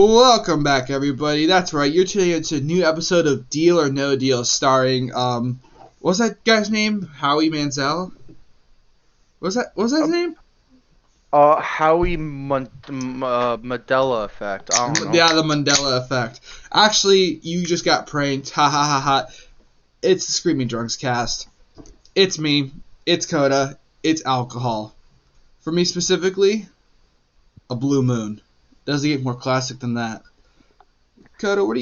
Welcome back, everybody. That's right. You're tuning into a new episode of Deal or No Deal, starring what's that guy's name? Howie Manziel. What's that his name? Howie Mandela effect. I don't know. Yeah, the Mandela effect. Actually, you just got pranked. Ha ha ha ha. It's the ScreamingDrunksCast. It's me. It's Kota. It's alcohol. For me specifically, a blue moon. Doesn't get more classic than that. Kota, what are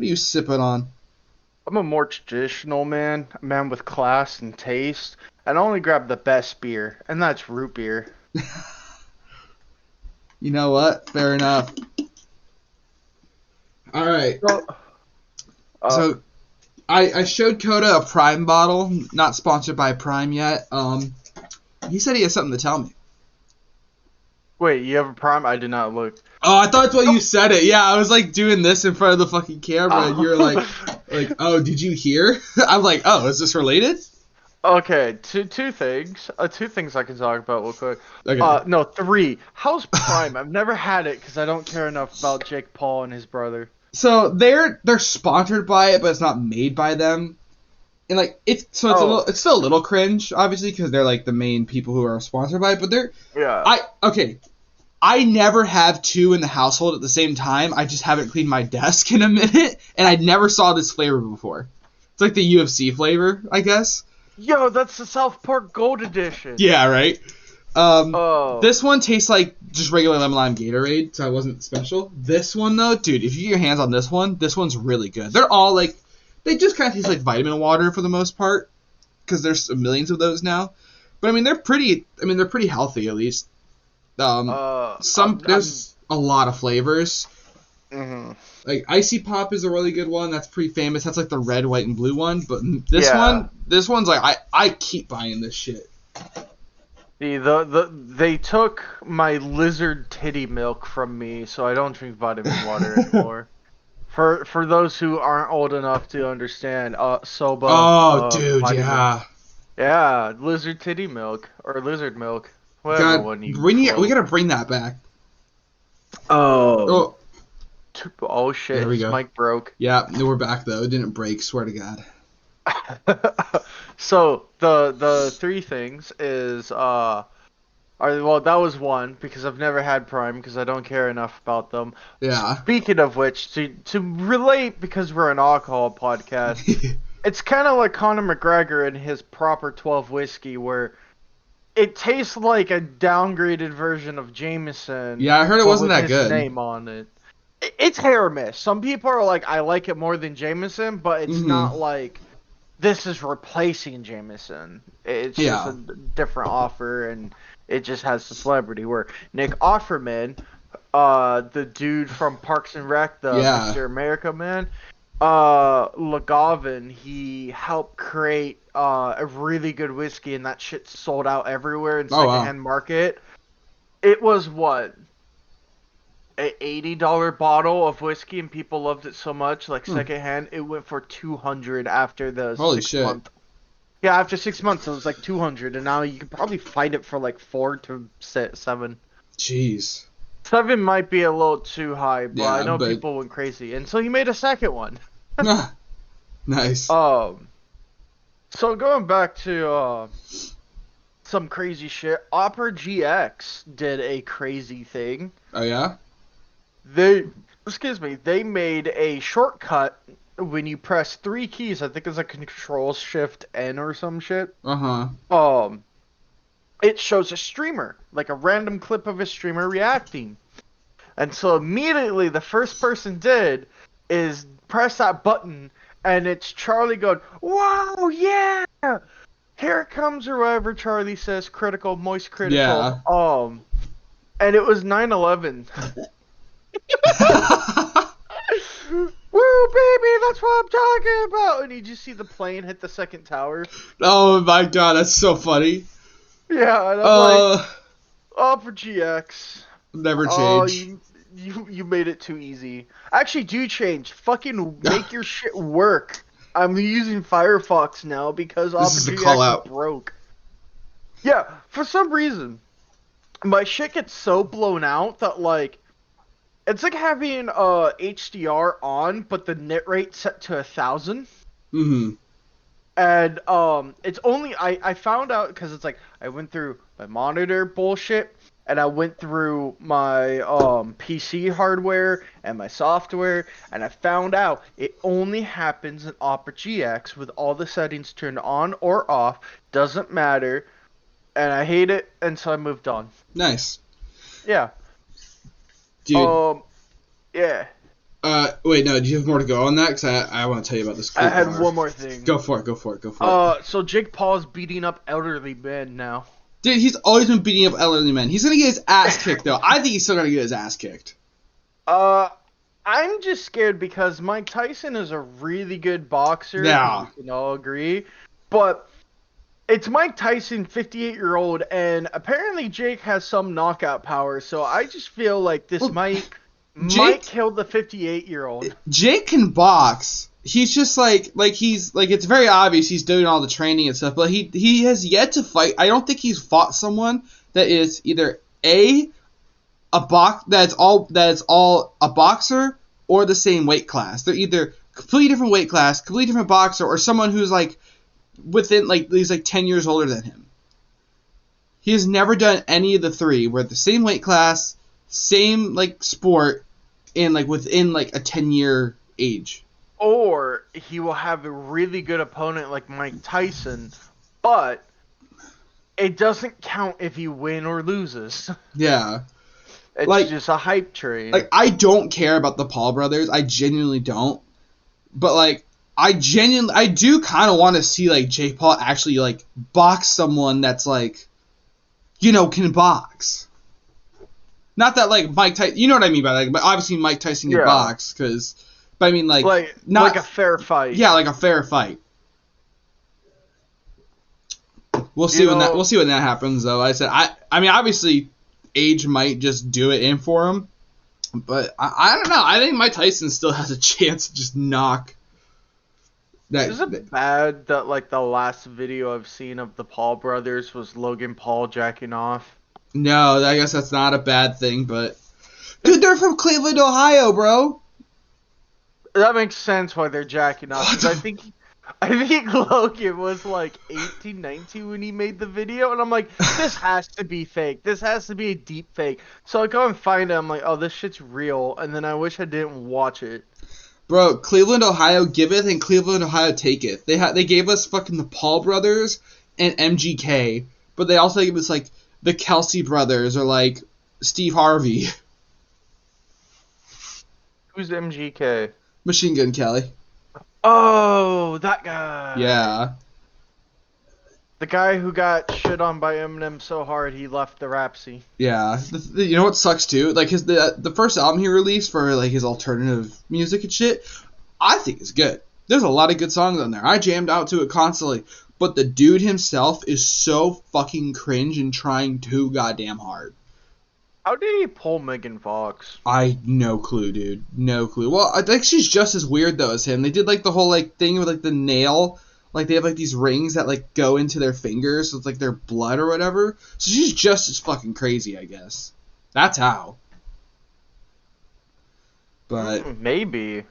you sipping on? I'm a more traditional man, a man with class and taste, and I only grab the best beer, and that's root beer. You know what? Fair enough. All right. So I showed Kota a Prime bottle, not sponsored by Prime yet. He said he has something to tell me. Wait, you have a Prime? I did not look. Oh, I thought that's why you said it. Yeah, I was like doing this in front of the fucking camera, and you're like, oh, did you hear? I'm like, oh, is this related? Okay, two things. Two things I can talk about real quick. Okay. No, three. How's Prime? I've never had it because I don't care enough about Jake Paul and his brother. So they're sponsored by it, but it's not made by them. And like it's still a little cringe, obviously, because they're like the main people who are sponsored by it. But I never have two in the household at the same time. I just haven't cleaned my desk in a minute, and I never saw this flavor before. It's like the UFC flavor, I guess. Yo, that's the South Park Gold Edition. Yeah, right. This one tastes like just regular lemon lime Gatorade, so it wasn't special. This one though, dude, if you get your hands on this one's really good. They're all like, they just kind of taste like vitamin water for the most part, because there's millions of those now. But I mean, they're pretty healthy at least. There's a lot of flavors. Mm-hmm. Like Icy Pop is a really good one. That's pretty famous. That's like the red, white, and blue one. But this one's like I keep buying this shit. They took my lizard titty milk from me, so I don't drink vitamin water anymore. For those who aren't old enough to understand, soba. Oh, dude, vitamin. Yeah, lizard titty milk or lizard milk. Whatever one you. We gotta bring that back. Oh shit! There we go. Mic broke. Yeah, we're back though. It didn't break. Swear to God. So the three things is that was one because I've never had Prime because I don't care enough about them. Yeah. Speaking of which, to relate because we're an alcohol podcast, it's kind of like Conor McGregor and his Proper 12 whiskey where it tastes like a downgraded version of Jameson. Yeah, I heard it wasn't that with good. his name on it. It's hit or miss. Some people are like, I like it more than Jameson, but it's not like this is replacing Jameson. It's just a different offer, and it just has the celebrity. Where Nick Offerman, the dude from Parks and Rec, the Mr. America man, LeGavin, he helped create a really good whiskey, and that shit sold out everywhere in secondhand market. It was what? An $80 bottle of whiskey, and people loved it so much. Like secondhand, it went for $200 after the Holy 6 month. Yeah, after 6 months, it was like $200, and now you could probably find it for like $4 to $7. Jeez. 7 might be a little too high, but I know people went crazy, and so he made a second one. Nice. So going back to some crazy shit, Opera GX did a crazy thing. Oh yeah. They made a shortcut when you press 3 keys. I think it's a Control-Shift-N or some shit. It shows a streamer, like a random clip of a streamer reacting. And so immediately the first person did is press that button, and it's Charlie going, "Wow, yeah! Here it comes," or whatever Charlie says, critical, moist critical. Yeah. And it was 9/11. Woo, baby, that's what I'm talking about. And you just see the plane hit the second tower. Oh my God, that's so funny. Yeah, and I'm like, for GX. Never change. You made it too easy. Actually, do change. Fucking make your shit work. I'm using Firefox now because Opera GX broke. Yeah, for some reason, my shit gets so blown out that like It's like having HDR on, but the nit rate set to 1,000. Mm-hmm. And it's only I found out because it's like I went through my monitor bullshit, and I went through my PC hardware and my software, and I found out it only happens in Opera GX with all the settings turned on or off. Doesn't matter, and I hate it, and so I moved on. Nice. Yeah. Dude. Yeah. Wait, no, do you have more to go on that? Because I want to tell you about this. I had one more thing. Go for it. So Jake Paul is beating up elderly men now. Dude, he's always been beating up elderly men. He's going to get his ass kicked, though. I think he's still going to get his ass kicked. I'm just scared because Mike Tyson is a really good boxer. Yeah. We can all agree. But it's Mike Tyson, 58-year-old, and apparently Jake has some knockout power. So I just feel like this might kill the 58-year-old. Jake can box. He's just it's very obvious he's doing all the training and stuff, but he has yet to fight. I don't think he's fought someone that is either that's all a boxer or the same weight class. They're either completely different weight class, completely different boxer, or someone who's he's 10 years older than him. He has never done any of the three where the same weight class, same sport, and within a 10-year age. Or he will have a really good opponent like Mike Tyson, but it doesn't count if he wins or loses. Yeah. It's just a hype train. I don't care about the Paul brothers. I genuinely don't. But I do kind of want to see Jake Paul actually box someone that's can box. Not that Mike Tyson, you know what I mean by that. But obviously Mike Tyson can box but I mean not a fair fight. Yeah, a fair fight. We'll see when that happens though. I mean obviously age might just do it in for him, but I don't know. I think Mike Tyson still has a chance to just knock. Is it bad that the last video I've seen of the Paul brothers was Logan Paul jacking off? No, I guess that's not a bad thing, but dude, they're from Cleveland, Ohio, bro. That makes sense why they're jacking off. 'Cause I think Logan was 18, 19 when he made the video, and I'm like, this has to be fake. This has to be a deep fake. So I go and find it. I'm like, oh, this shit's real, and then I wish I didn't watch it. Bro, Cleveland, Ohio giveth, and Cleveland, Ohio taketh. They gave us fucking the Paul brothers and MGK, but they also gave us the Kelsey brothers or Steve Harvey. Who's MGK? Machine Gun Kelly. Oh, that guy. Yeah. The guy who got shit on by Eminem so hard he left the rap scene. Yeah. You know what sucks too? The first album he released for his alternative music and shit, I think is good. There's a lot of good songs on there. I jammed out to it constantly. But the dude himself is so fucking cringe and trying too goddamn hard. How did he pull Megan Fox? No clue, dude. No clue. Well, I think she's just as weird though as him. They did the whole thing with the nail. They have these rings that go into their fingers, so it's their blood or whatever. So she's just as fucking crazy, I guess. That's how. But maybe.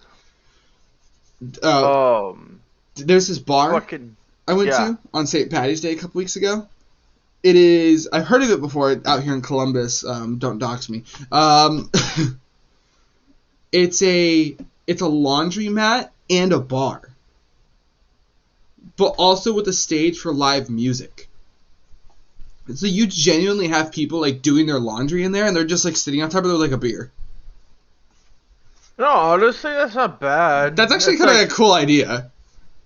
There's this bar I went to on St. Patty's Day a couple weeks ago. It is. I've heard of it before out here in Columbus. Don't dox me. It's a laundromat and a bar, but also with a stage for live music. So you genuinely have people doing their laundry in there, and they're just sitting on top of it a beer. No, honestly, that's not bad. That's actually kind of a cool idea.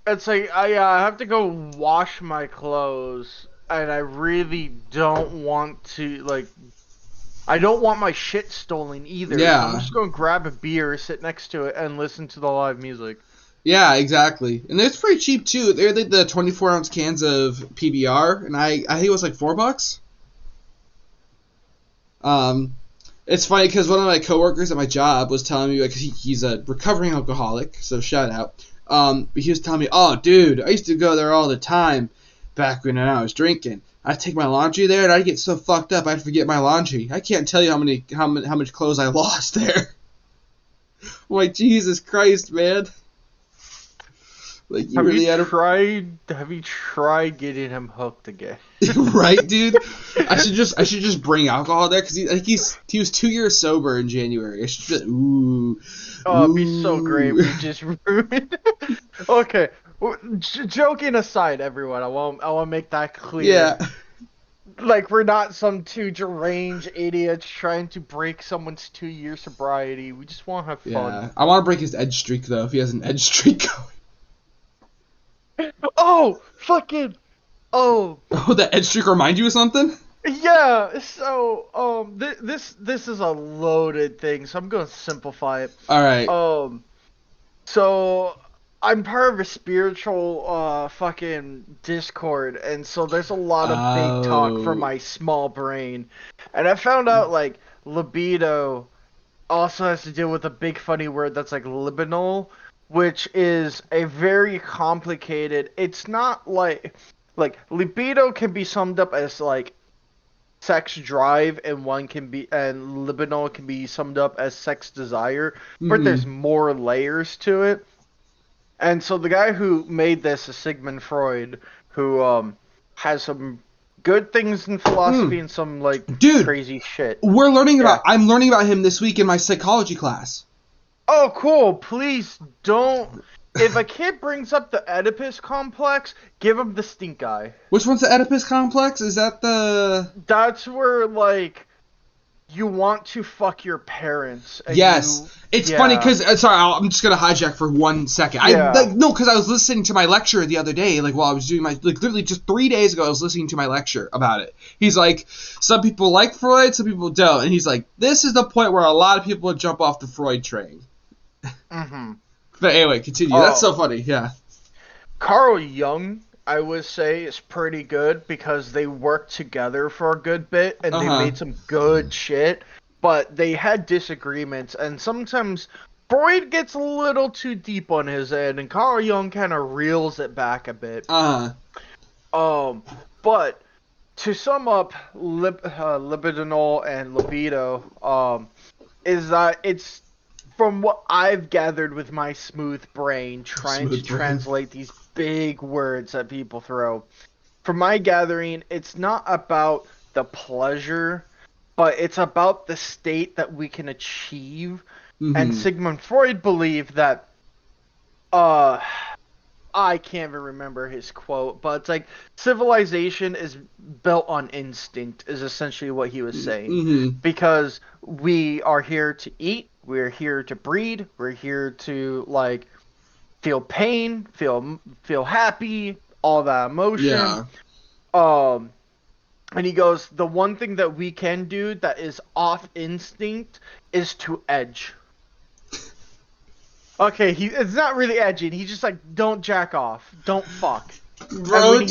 It's I have to go wash my clothes. And I really don't want to, I don't want my shit stolen either. Yeah. So I'm just going to grab a beer, sit next to it, and listen to the live music. Yeah, exactly. And it's pretty cheap, too. They're the 24-ounce cans of PBR, and I think it was $4. It's funny because one of my coworkers at my job was telling me, because he's a recovering alcoholic, so shout out. But he was telling me, oh, dude, I used to go there all the time. Back when I was drinking, I'd take my laundry there, and I'd get so fucked up I'd forget my laundry. I can't tell you how much clothes I lost there. Like, Jesus Christ, man. Like, you really had Have you tried getting him hooked again? Right, dude? I should just bring alcohol there, because he was 2 years sober in January. I should just, ooh. Oh, it'd be so great. We just ruined. Okay, joking aside, everyone, I won't make that clear. Yeah. Like, we're not some two deranged idiots trying to break someone's 2-year sobriety. We just want to have fun. Yeah. I want to break his edge streak, though, if he has an edge streak going. Oh, fucking. Oh. Oh, that edge streak remind you of something? Yeah, so, this is a loaded thing, so I'm gonna simplify it. Alright. So, I'm part of a spiritual, fucking Discord, and so there's a lot of big talk from my small brain. And I found out, like, libido also has to deal with a big funny word that's, like, libidinal, which is a very complicated, it's not, like, libido can be summed up as, like, sex drive, and libidinal can be summed up as sex desire, but there's more layers to it. And so the guy who made this is Sigmund Freud, who has some good things in philosophy and some crazy shit. I'm learning about him this week in my psychology class. Oh, cool. Please don't. If a kid brings up the Oedipus complex, give him the stink eye. Which one's the Oedipus complex? Is that the... That's where, like, you want to fuck your parents. Yes. It's funny because... sorry, I'm just going to hijack for 1 second. Because I was listening to my lecture the other day, like, while I was doing my... Like, literally just 3 days ago, I was listening to my lecture about it. He's like, some people like Freud, some people don't. And he's like, this is the point where a lot of people jump off the Freud train. Mm-hmm. But anyway, continue. That's so funny, yeah. Carl Jung, I would say, is pretty good because they worked together for a good bit and they made some good shit, but they had disagreements, and sometimes Freud gets a little too deep on his end, and Carl Jung kind of reels it back a bit. But to sum up libidinal and libido, is that it's, from what I've gathered with my smooth brain, trying to translate these big words that people throw. From my gathering, it's not about the pleasure, but it's about the state that we can achieve. And Sigmund Freud believed that, I can't even remember his quote, but it's like, civilization is built on instinct, is essentially what he was saying. Because we are here to eat, we're here to breed, we're here to, like, feel pain, feel happy, all that emotion. Yeah. And he goes, the one thing that we can do that is off instinct is to edge. Okay, it's not really edging. He's just like, don't jack off. Don't fuck. Bro,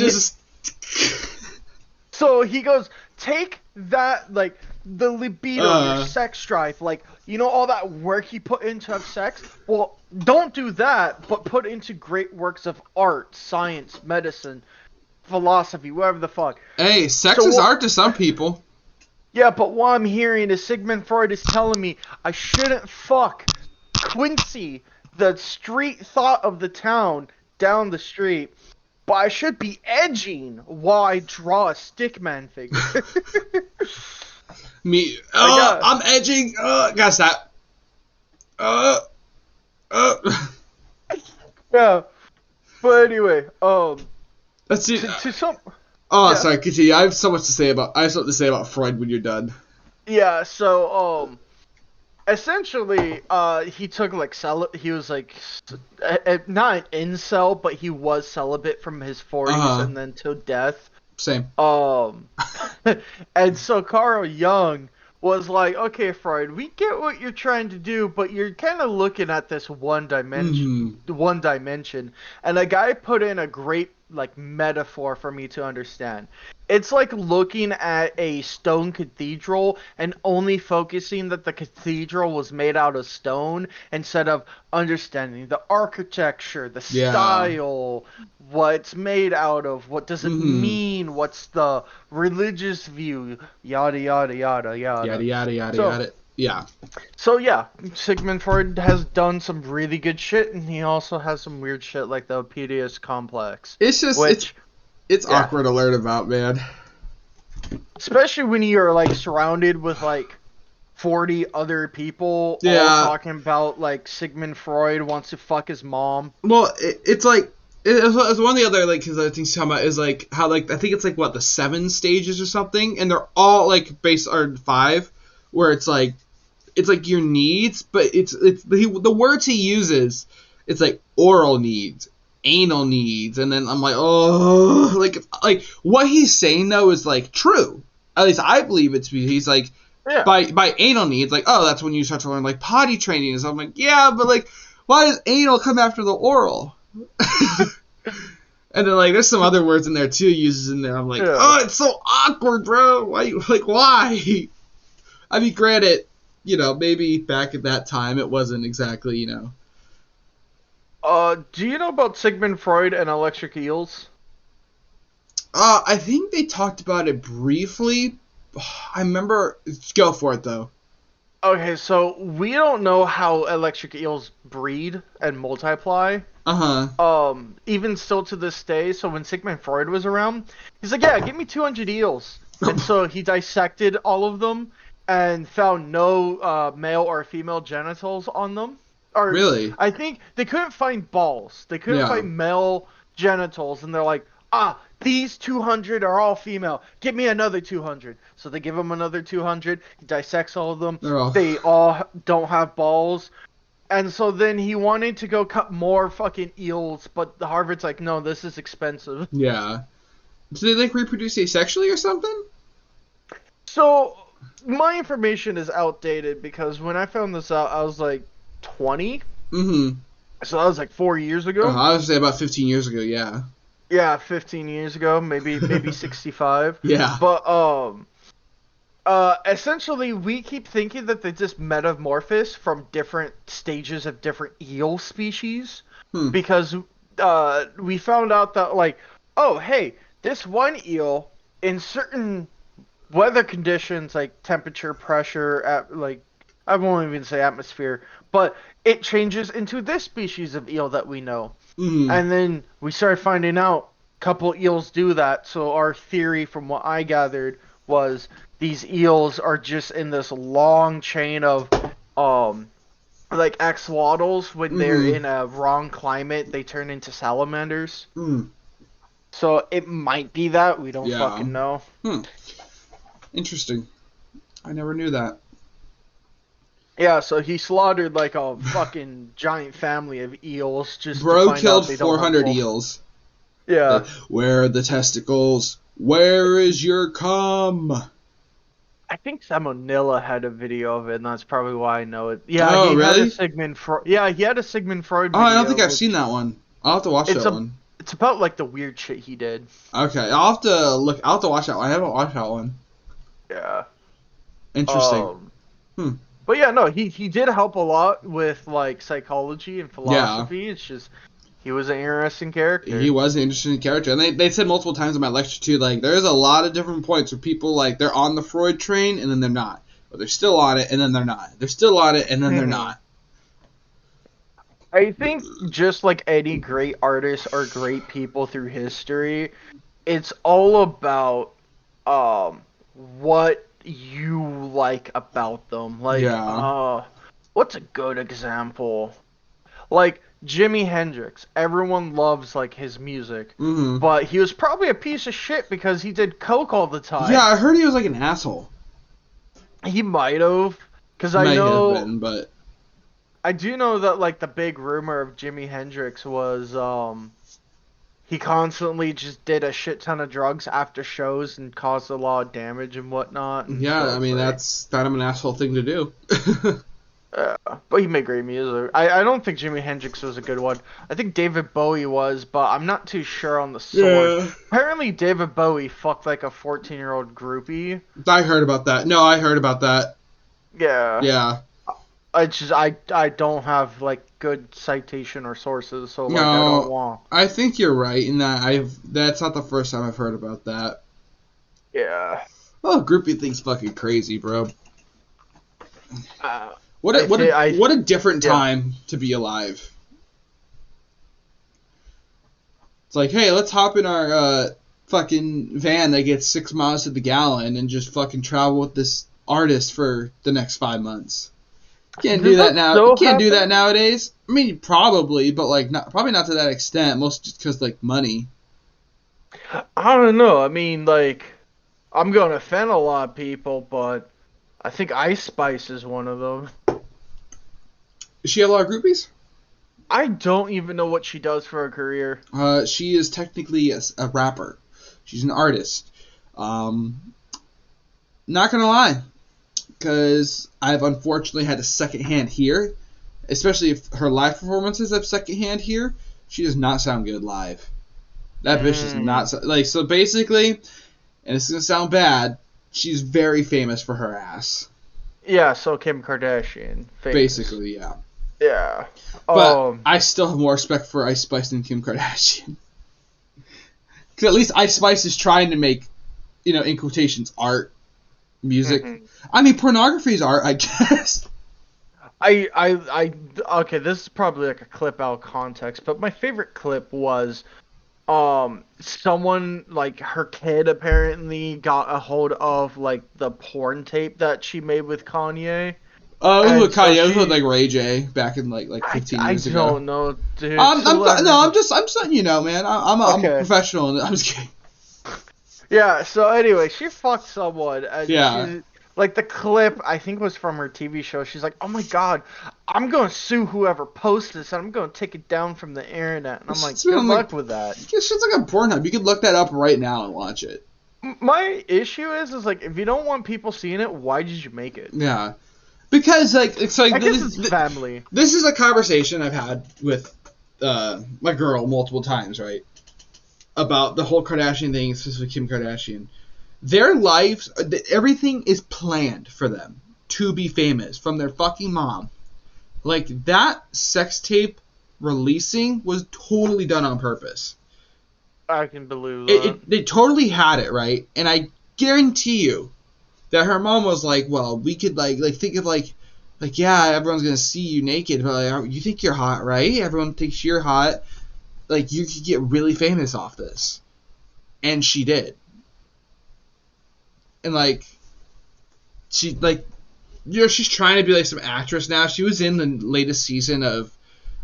So he goes, take that, like, the libido, your sex drive, like, you know, all that work you put into have sex? Well, don't do that, but put into great works of art, science, medicine, philosophy, whatever the fuck. Hey, sex is art to some people. Yeah, but what I'm hearing is Sigmund Freud is telling me I shouldn't fuck Quincy, the street thought of the town, down the street, but I should be edging while I draw a stickman figure. Me, I'm edging. Gotta stop. Yeah, but anyway, let's see. Yeah. Sorry, continue. I have something to say about Freud when you're done. Yeah. So, essentially, he took like he was like not an incel, but he was celibate from his 40s and then till death. Same. And so Carl Jung was like, okay, Freud, we get what you're trying to do, but you're kind of looking at this one dimension. And a guy put in a great, like, metaphor for me to understand. It's like looking at a stone cathedral and only focusing that the cathedral was made out of stone instead of understanding the architecture, the style, what it's made out of, what does it mean, what's the religious view, yada, yada, yada, yada. Yada, yada, yada, yada. Yeah. So yeah, Sigmund Freud has done some really good shit, and he also has some weird shit like the Oedipus complex. It's just it's awkward to learn about, man. Especially when you're like surrounded with like 40 other people all talking about like Sigmund Freud wants to fuck his mom. Well, it's like it's one of the other like other things talking about is like how like I think it's like what the 7 stages or something, and they're all like based on 5, where it's like your needs, but it's the words he uses. It's like oral needs, anal needs, and then I'm like, oh, like what he's saying though is like true. At least I believe it's he's like by anal needs, like, oh, that's when you start to learn like potty training. And so I'm like, yeah, but like, why does anal come after the oral? And then like there's some other words in there too uses in there. I'm like, oh, it's so awkward, bro. Why why? I mean, granted, you know, maybe back at that time it wasn't exactly, you know. Do you know about Sigmund Freud and electric eels? I think they talked about it briefly. I remember. Go for it, though. Okay, so we don't know how electric eels breed and multiply. Even still to this day. So when Sigmund Freud was around, he's like, yeah, give me 200 eels. And so he dissected all of them and found no male or female genitals on them. Or, really? I think they couldn't find balls. They couldn't find male genitals. And they're like, these 200 are all female. Give me another 200. So they give him another 200. He dissects all of them. They all don't have balls. And so then he wanted to go cut more fucking eels, but the Harvard's like, no, this is expensive. Yeah. Do they like reproduce asexually or something? So my information is outdated because when I found this out, I was like 20. Mm-hmm. So that was like 4 years ago. I would say about 15 years ago, yeah. Yeah, 15 years ago, maybe 65. Yeah. But essentially we keep thinking that they just metamorphose from different stages of different eel species because we found out that like, oh, hey, this one eel in certain weather conditions like temperature, pressure, at like I won't even say atmosphere, but it changes into this species of eel that we know. And then we started finding out a couple eels do that. So our theory, from what I gathered, was these eels are just in this long chain of like axolotls. When they're in a wrong climate, they turn into salamanders. So it might be that. We don't fucking know. Interesting. I never knew that. Yeah, so he slaughtered like a fucking giant family of eels just Bro to find killed out they 400 eels. Yeah. Where are the testicles? Where is your cum? I think Salmonella had a video of it, and that's probably why I know it. Yeah, he had really? a Sigmund Freud. Yeah, he had a Sigmund Freud video. Oh, I don't think I've seen that one. I'll have to watch that one. It's about like the weird shit he did. Okay, I'll have to look. I'll have to watch that one. I haven't watched that one. Yeah. Interesting. But yeah, no, he did help a lot with like psychology and philosophy. Yeah. It's just he was an interesting character. He was an interesting character, and they said multiple times in my lecture too. Like, there's a lot of different points where people like they're on the Freud train and then they're not, but they're still on it and then they're not. They're still on it and then they're not. I think just like any great artist or great people through history, it's all about what you like about them. Like, what's a good example? Like Jimi Hendrix. Everyone loves like his music, but he was probably a piece of shit because he did coke all the time. Yeah, I heard he was like an asshole. He might have, because I know. Have been, but I do know that like the big rumor of Jimi Hendrix was he constantly just did a shit ton of drugs after shows and caused a lot of damage and whatnot. And yeah, I mean that's kind of an asshole thing to do. But he made great music. I don't think Jimi Hendrix was a good one. I think David Bowie was, but I'm not too sure on the source. Yeah. Apparently David Bowie fucked like a 14-year-old groupie. I heard about that. No, I heard about that. Yeah. Yeah. I don't have like good citation or sources, so like I don't want. I think you're right in that that's not the first time I've heard about that. Yeah. Oh, groupie thing's fucking crazy, bro. What a different time to be alive. It's like, hey, let's hop in our fucking van that gets 6 miles to the gallon and just fucking travel with this artist for the next 5 months. Can't do that now. You can't do that nowadays. I mean, probably, but like, probably not to that extent. Most just because like money. I don't know. I mean, like, I'm gonna offend a lot of people, but I think Ice Spice is one of them. Does she have a lot of groupies? I don't even know what she does for a career. She is technically a rapper. She's an artist. Not gonna lie, because I've unfortunately had to secondhand hear, especially if her live performances have secondhand hear. She does not sound good live. That bitch does not like. So basically, and it's gonna sound bad, she's very famous for her ass. Yeah, so Kim Kardashian. Famous. Basically, yeah. Yeah. But I still have more respect for Ice Spice than Kim Kardashian. Because at least Ice Spice is trying to make, in quotations, art, music. Mm-hmm. I mean, pornography is art, I guess. Okay, this is probably like a clip out of context, but my favorite clip was someone, like, her kid apparently got a hold of, like, the porn tape that she made with Kanye. It was with Kanye. It was with like Ray J back in like 15 years ago. I don't know, dude. I'm just letting you know, man. I'm a professional. I'm just kidding. Yeah. So anyway, she fucked someone. And she, like, the clip, I think, was from her TV show. She's like, "Oh my god, I'm gonna sue whoever posted this, and I'm gonna take it down from the internet." And I'm like, good luck with that. It's just like a Pornhub. You could look that up right now and watch it. My issue is like, if you don't want people seeing it, why did you make it? Yeah. Because, like, it's like... I guess it's family. This is a conversation I've had with my girl multiple times, right? About the whole Kardashian thing, especially Kim Kardashian. Their lives, everything is planned for them to be famous from their fucking mom. Like, that sex tape releasing was totally done on purpose. I can believe that. They totally had it, right? And I guarantee you that her mom was like, well, we could, like think of, like, yeah, everyone's going to see you naked, but, like, you think you're hot, right? Everyone thinks you're hot. Like, you could get really famous off this. And she did. And, like, she, like, she's trying to be, like, some actress now. She was in the latest season of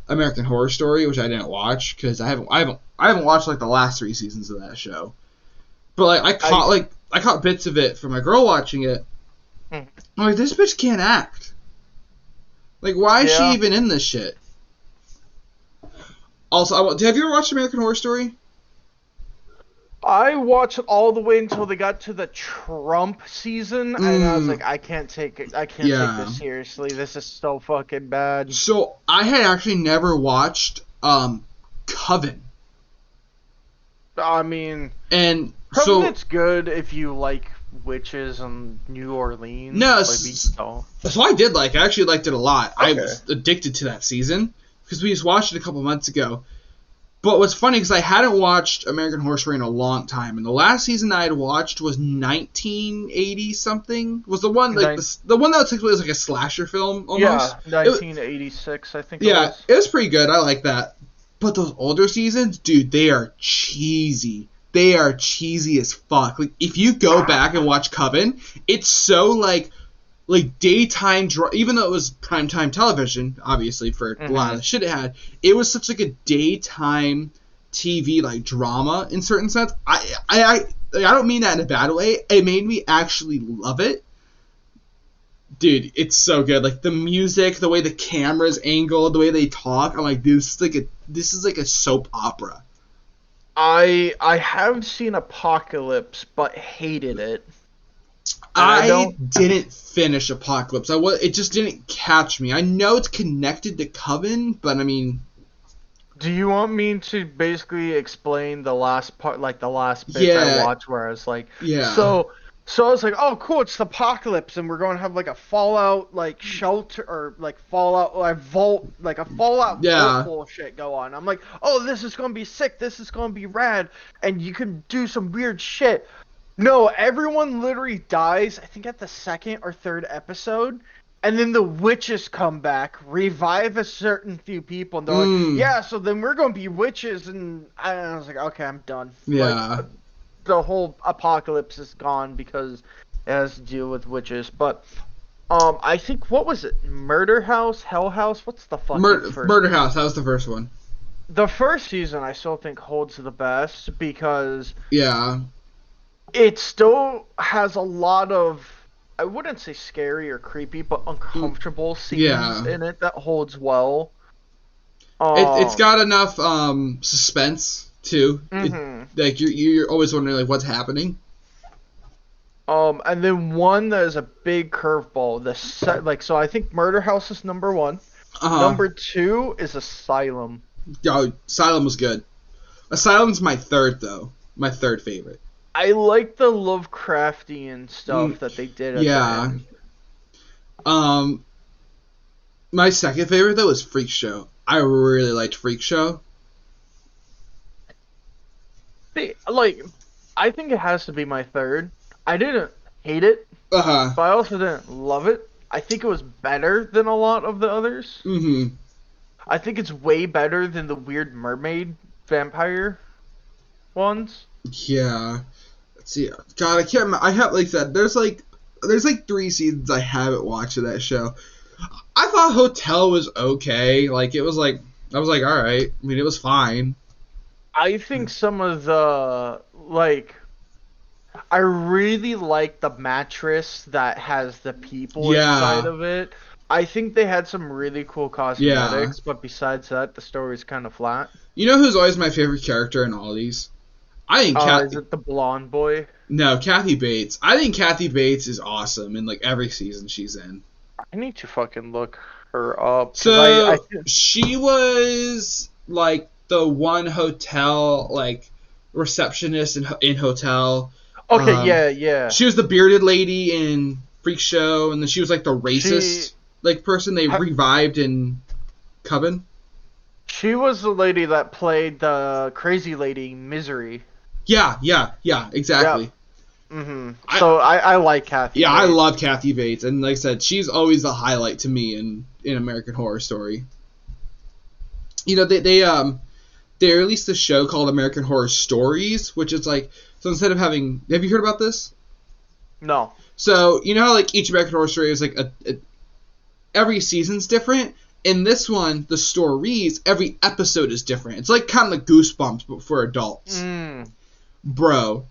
American Horror Story, which I didn't watch, because I haven't watched, like, the last 3 seasons of that show. But, like, I caught bits of it from my girl watching it. I'm like, this bitch can't act. Like, why is she even in this shit? Also, have you ever watched American Horror Story? I watched all the way until they got to the Trump season, and I was like, I can't take it. I can't take this seriously. This is so fucking bad. So, I had actually never watched Coven. I mean... And Covenant's good if you like witches in New Orleans. No, so I did like it. I actually liked it a lot. Okay. I was addicted to that season because we just watched it a couple months ago. But what's funny is I hadn't watched American Horror Story in a long time, and the last season I had watched was 1980 something. Was the one like the one that was like a slasher film almost? Yeah, 1986 I think. Yeah, it was pretty good. I like that. But those older seasons, dude, they are cheesy. They are cheesy as fuck. Like, if you go back and watch Coven, it's so like daytime, even though it was primetime television, obviously for a lot of the shit it had, it was such like a daytime TV like drama in certain sense. I don't mean that in a bad way. It made me actually love it. Dude, it's so good. Like the music, the way the camera's angled, the way they talk. I'm like, this is like a soap opera. I have seen Apocalypse, but hated it. I didn't finish Apocalypse. It just didn't catch me. I know it's connected to Coven, but I mean... Do you want me to basically explain the last part, like the last bit I watched where I was like... Yeah. So I was like, oh, cool, it's the Apocalypse, and we're going to have, like, a Fallout, like, shelter, or, like, Fallout, like, vault, like, a Fallout vault bullshit go on. I'm like, oh, this is going to be sick, this is going to be rad, and you can do some weird shit. No, everyone literally dies, I think, at the second or third episode, And then the witches come back, revive a certain few people, and they're like, yeah, so then we're going to be witches. And I was like, okay, I'm done. Yeah. Like, the whole apocalypse is gone because it has to deal with witches. But I think, what was it? Murder House? Hell House? What's the fucking first? Murder House, that was the first one. The first season I still think holds the best because it still has a lot of, I wouldn't say scary or creepy, but uncomfortable scenes in it that holds well. It's got enough suspense too. Like you're always wondering like what's happening. And then one that is a big curveball. So I think Murder House is number 1. Number 2 is Asylum. Oh, Asylum was good. Asylum's my third though. My third favorite. I like the Lovecraftian stuff that they did at the end. My second favorite though is Freak Show. I really liked Freak Show. I think it has to be my third. I didn't hate it, but I also didn't love it. I think it was better than a lot of the others. I think it's way better than the weird mermaid vampire ones. Yeah. Let's see. God, I can't remember. I have like that. There's like 3 seasons I haven't watched of that show. I thought Hotel was okay. Like it was like I was like, all right. I mean, it was fine. I think some of the I really like the mattress that has the people inside of it. I think they had some really cool cosmetics, but besides that, the story's kind of flat. You know who's always my favorite character in all these? I think is it the blonde boy? No, Kathy Bates. I think Kathy Bates is awesome in like every season she's in. I need to fucking look her up. So she was like the one hotel like receptionist in Hotel. Okay, yeah. She was the bearded lady in Freak Show, and then she was like the racist person they revived in Coven. She was the lady that played the crazy lady Misery. Yeah, exactly. Yep. So I like Kathy. Yeah, Bates. I love Kathy Bates, and like I said, she's always the highlight to me in American Horror Story. You know, they released a show called American Horror Stories, which is like, so instead of having, have you heard about this? No. So you know how like each American Horror Story is like every season's different. In this one, the stories, every episode is different. It's like kind of like Goosebumps, but for adults. Bro,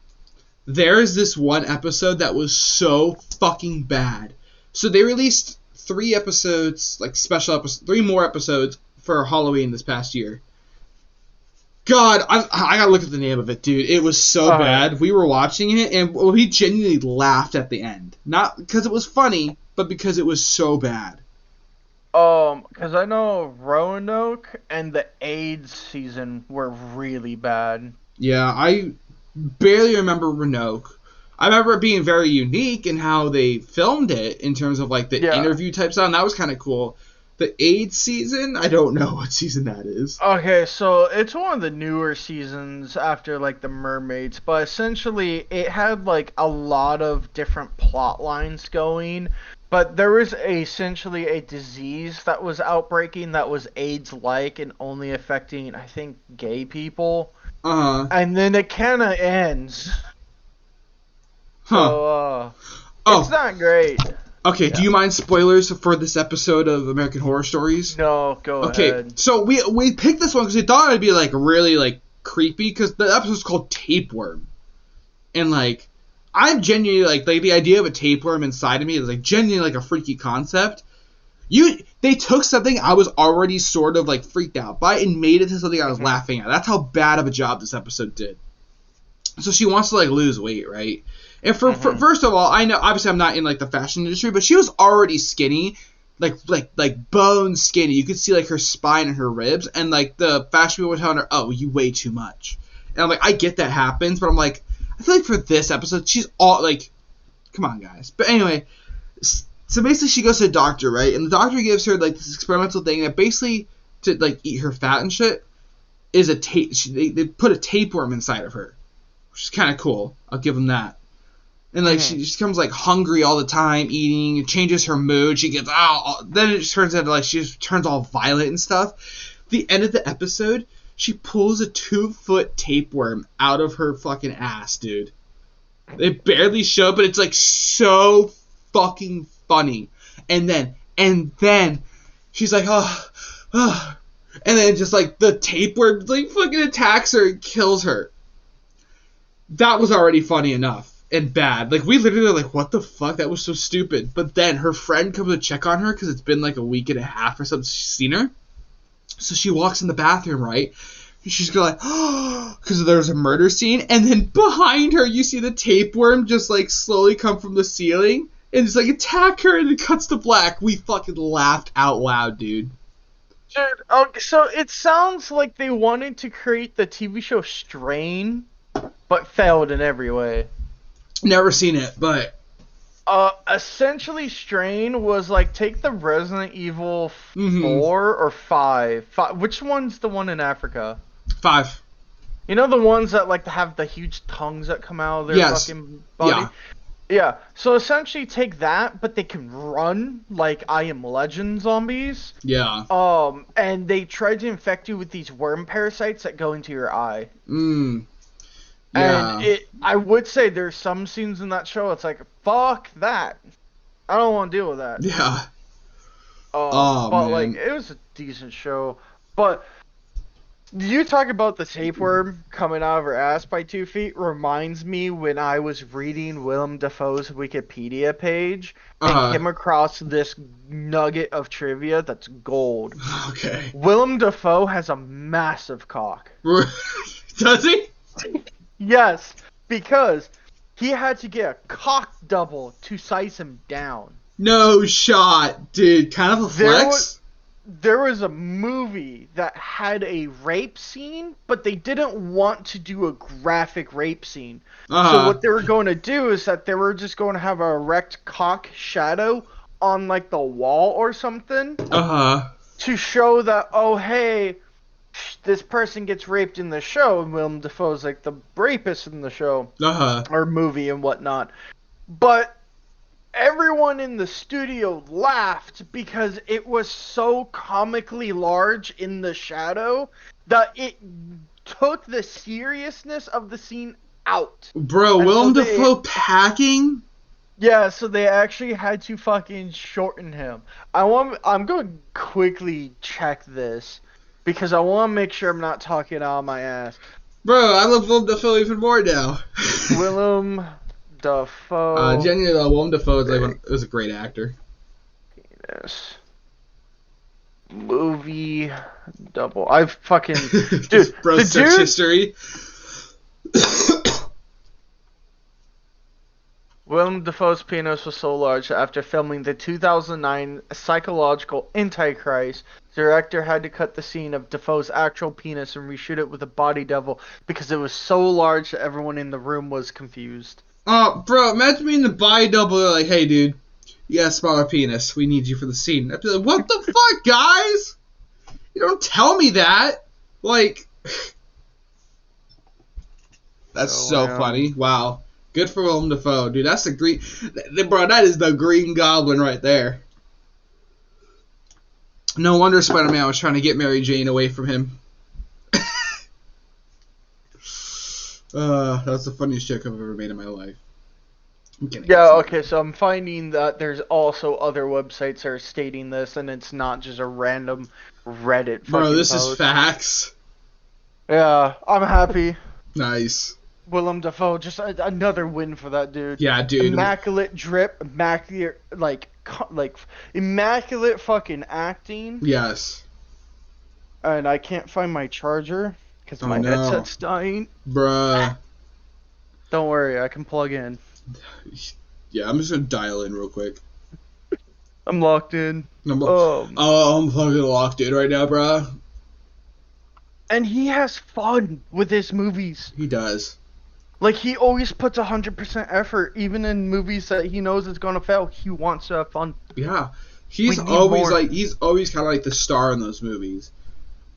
there's this one episode that was so fucking bad. So they released 3 episodes, like special episodes, 3 more episodes for Halloween this past year. God, I gotta look at the name of it, dude. It was so bad. We were watching it, and we genuinely laughed at the end. Not because it was funny, but because it was so bad. Because I know Roanoke and the AIDS season were really bad. Yeah, I barely remember Roanoke. I remember it being very unique in how they filmed it in terms of like the interview type style, and that was kind of cool. The AIDS season, I don't know what season that is. Okay, so it's one of the newer seasons after like the Mermaids, but essentially it had like a lot of different plot lines going. But there was essentially a disease that was outbreaking that was AIDS-like and only affecting, I think, gay people. And then it kind of ends. So, it's not great. Okay, do you mind spoilers for this episode of American Horror Stories? No, go ahead. Okay, so we picked this one because we thought it'd be like really like creepy because the episode's called Tapeworm. And like, I'm genuinely like the idea of a tapeworm inside of me is like genuinely like a freaky concept. They took something I was already sort of like freaked out by and made it to something I was laughing at. That's how bad of a job this episode did. So she wants to like lose weight, right? And for first of all, I know obviously I'm not in like the fashion industry, but she was already skinny, like bone skinny. You could see like her spine and her ribs, and like the fashion people were telling her, "Oh, you weigh too much." And I'm like, I get that happens, but I'm like, I feel like for this episode, she's all like, come on, guys. But anyway, so basically she goes to the doctor, right? And the doctor gives her like this experimental thing that basically to like eat her fat and shit is a they put a tapeworm inside of her, which is kind of cool. I'll give them that. And, like, she just becomes, like, hungry all the time, eating, it changes her mood, she gets, then it just turns into, like, she just turns all violent and stuff. The end of the episode, she pulls a 2-foot tapeworm out of her fucking ass, dude. They barely show, but it's, like, so fucking funny. And then, she's like, and then just, like, the tapeworm, like, fucking attacks her and kills her. That was already funny enough. And bad. Like, we literally were like, what the fuck? That was so stupid. But then her friend comes to check on her because it's been like a week and a half or something she's seen her. So she walks in the bathroom, right? And she's going like, oh, because there's a murder scene. And then behind her, you see the tapeworm just like slowly come from the ceiling and just like attack her, and it cuts to black. We fucking laughed out loud, dude. Dude, okay, so it sounds like they wanted to create the TV show Strain, but failed in every way. Never seen it, but essentially Strain was like, take the Resident Evil 4 or 5. Which one's the one in Africa? 5. You know the ones that like have the huge tongues that come out of their fucking body? Yeah. So essentially take that, but they can run like I Am Legend zombies. Yeah. And they tried to infect you with these worm parasites that go into your eye. Yeah. And I would say there's some scenes in that show, it's like, fuck that. I don't want to deal with that. Yeah. But, man. like, it was a decent show. But, you talk about the tapeworm coming out of her ass by 2 feet reminds me when I was reading Willem Defoe's Wikipedia page and came across this nugget of trivia that's gold. Okay. Willem Defoe has a massive cock. Does he? Yes, because he had to get a cock double to size him down. No shot, dude. Kind of a flex. There was a movie that had a rape scene, but they didn't want to do a graphic rape scene. So what they were going to do is that they were just going to have a erect cock shadow on like the wall or something. To show that, oh hey, this person gets raped in the show, and Willem Dafoe's like the rapist in the show or movie and whatnot. But everyone in the studio laughed because it was so comically large in the shadow that it took the seriousness of the scene out. Bro, and Willem Dafoe packing? Yeah, so they actually had to fucking shorten him. I'm going to quickly check this, because I want to make sure I'm not talking out of my ass. Bro, I love Willem Dafoe even more now. Willem Dafoe. Genuinely, Willem Dafoe is a great actor. Penis. Movie double. I've fucking... Dude, bro, sex history. Willem Dafoe's penis was so large that after filming the 2009 psychological Antichrist, the director had to cut the scene of Dafoe's actual penis and reshoot it with a body double because it was so large that everyone in the room was confused. Bro, imagine being the body double, like, hey, dude, you got a smaller penis. We need you for the scene. I'd be like, what the fuck, guys? You don't tell me that. Like, that's so funny. Wow. Good for Willem Dafoe, dude. That's the green... Bro, that is the Green Goblin right there. No wonder Spider-Man was trying to get Mary Jane away from him. That's the funniest joke I've ever made in my life. Yeah, okay, so I'm finding that there's also other websites that are stating this, and it's not just a random Reddit fucking Bro, this post. is facts. Yeah, I'm happy. Nice. Willem Dafoe, just another win for that dude. Yeah, dude. Immaculate drip, immaculate, immaculate fucking acting. Yes. And I can't find my charger because my headset's dying. Bruh. Don't worry, I can plug in. Yeah, I'm just gonna dial in real quick. I'm locked in. I'm fucking locked in right now, bruh. And he has fun with his movies. He does. Like, he always puts 100% effort, even in movies that he knows is gonna fail. He wants to have fun. Yeah, he's always kind of like the star in those movies.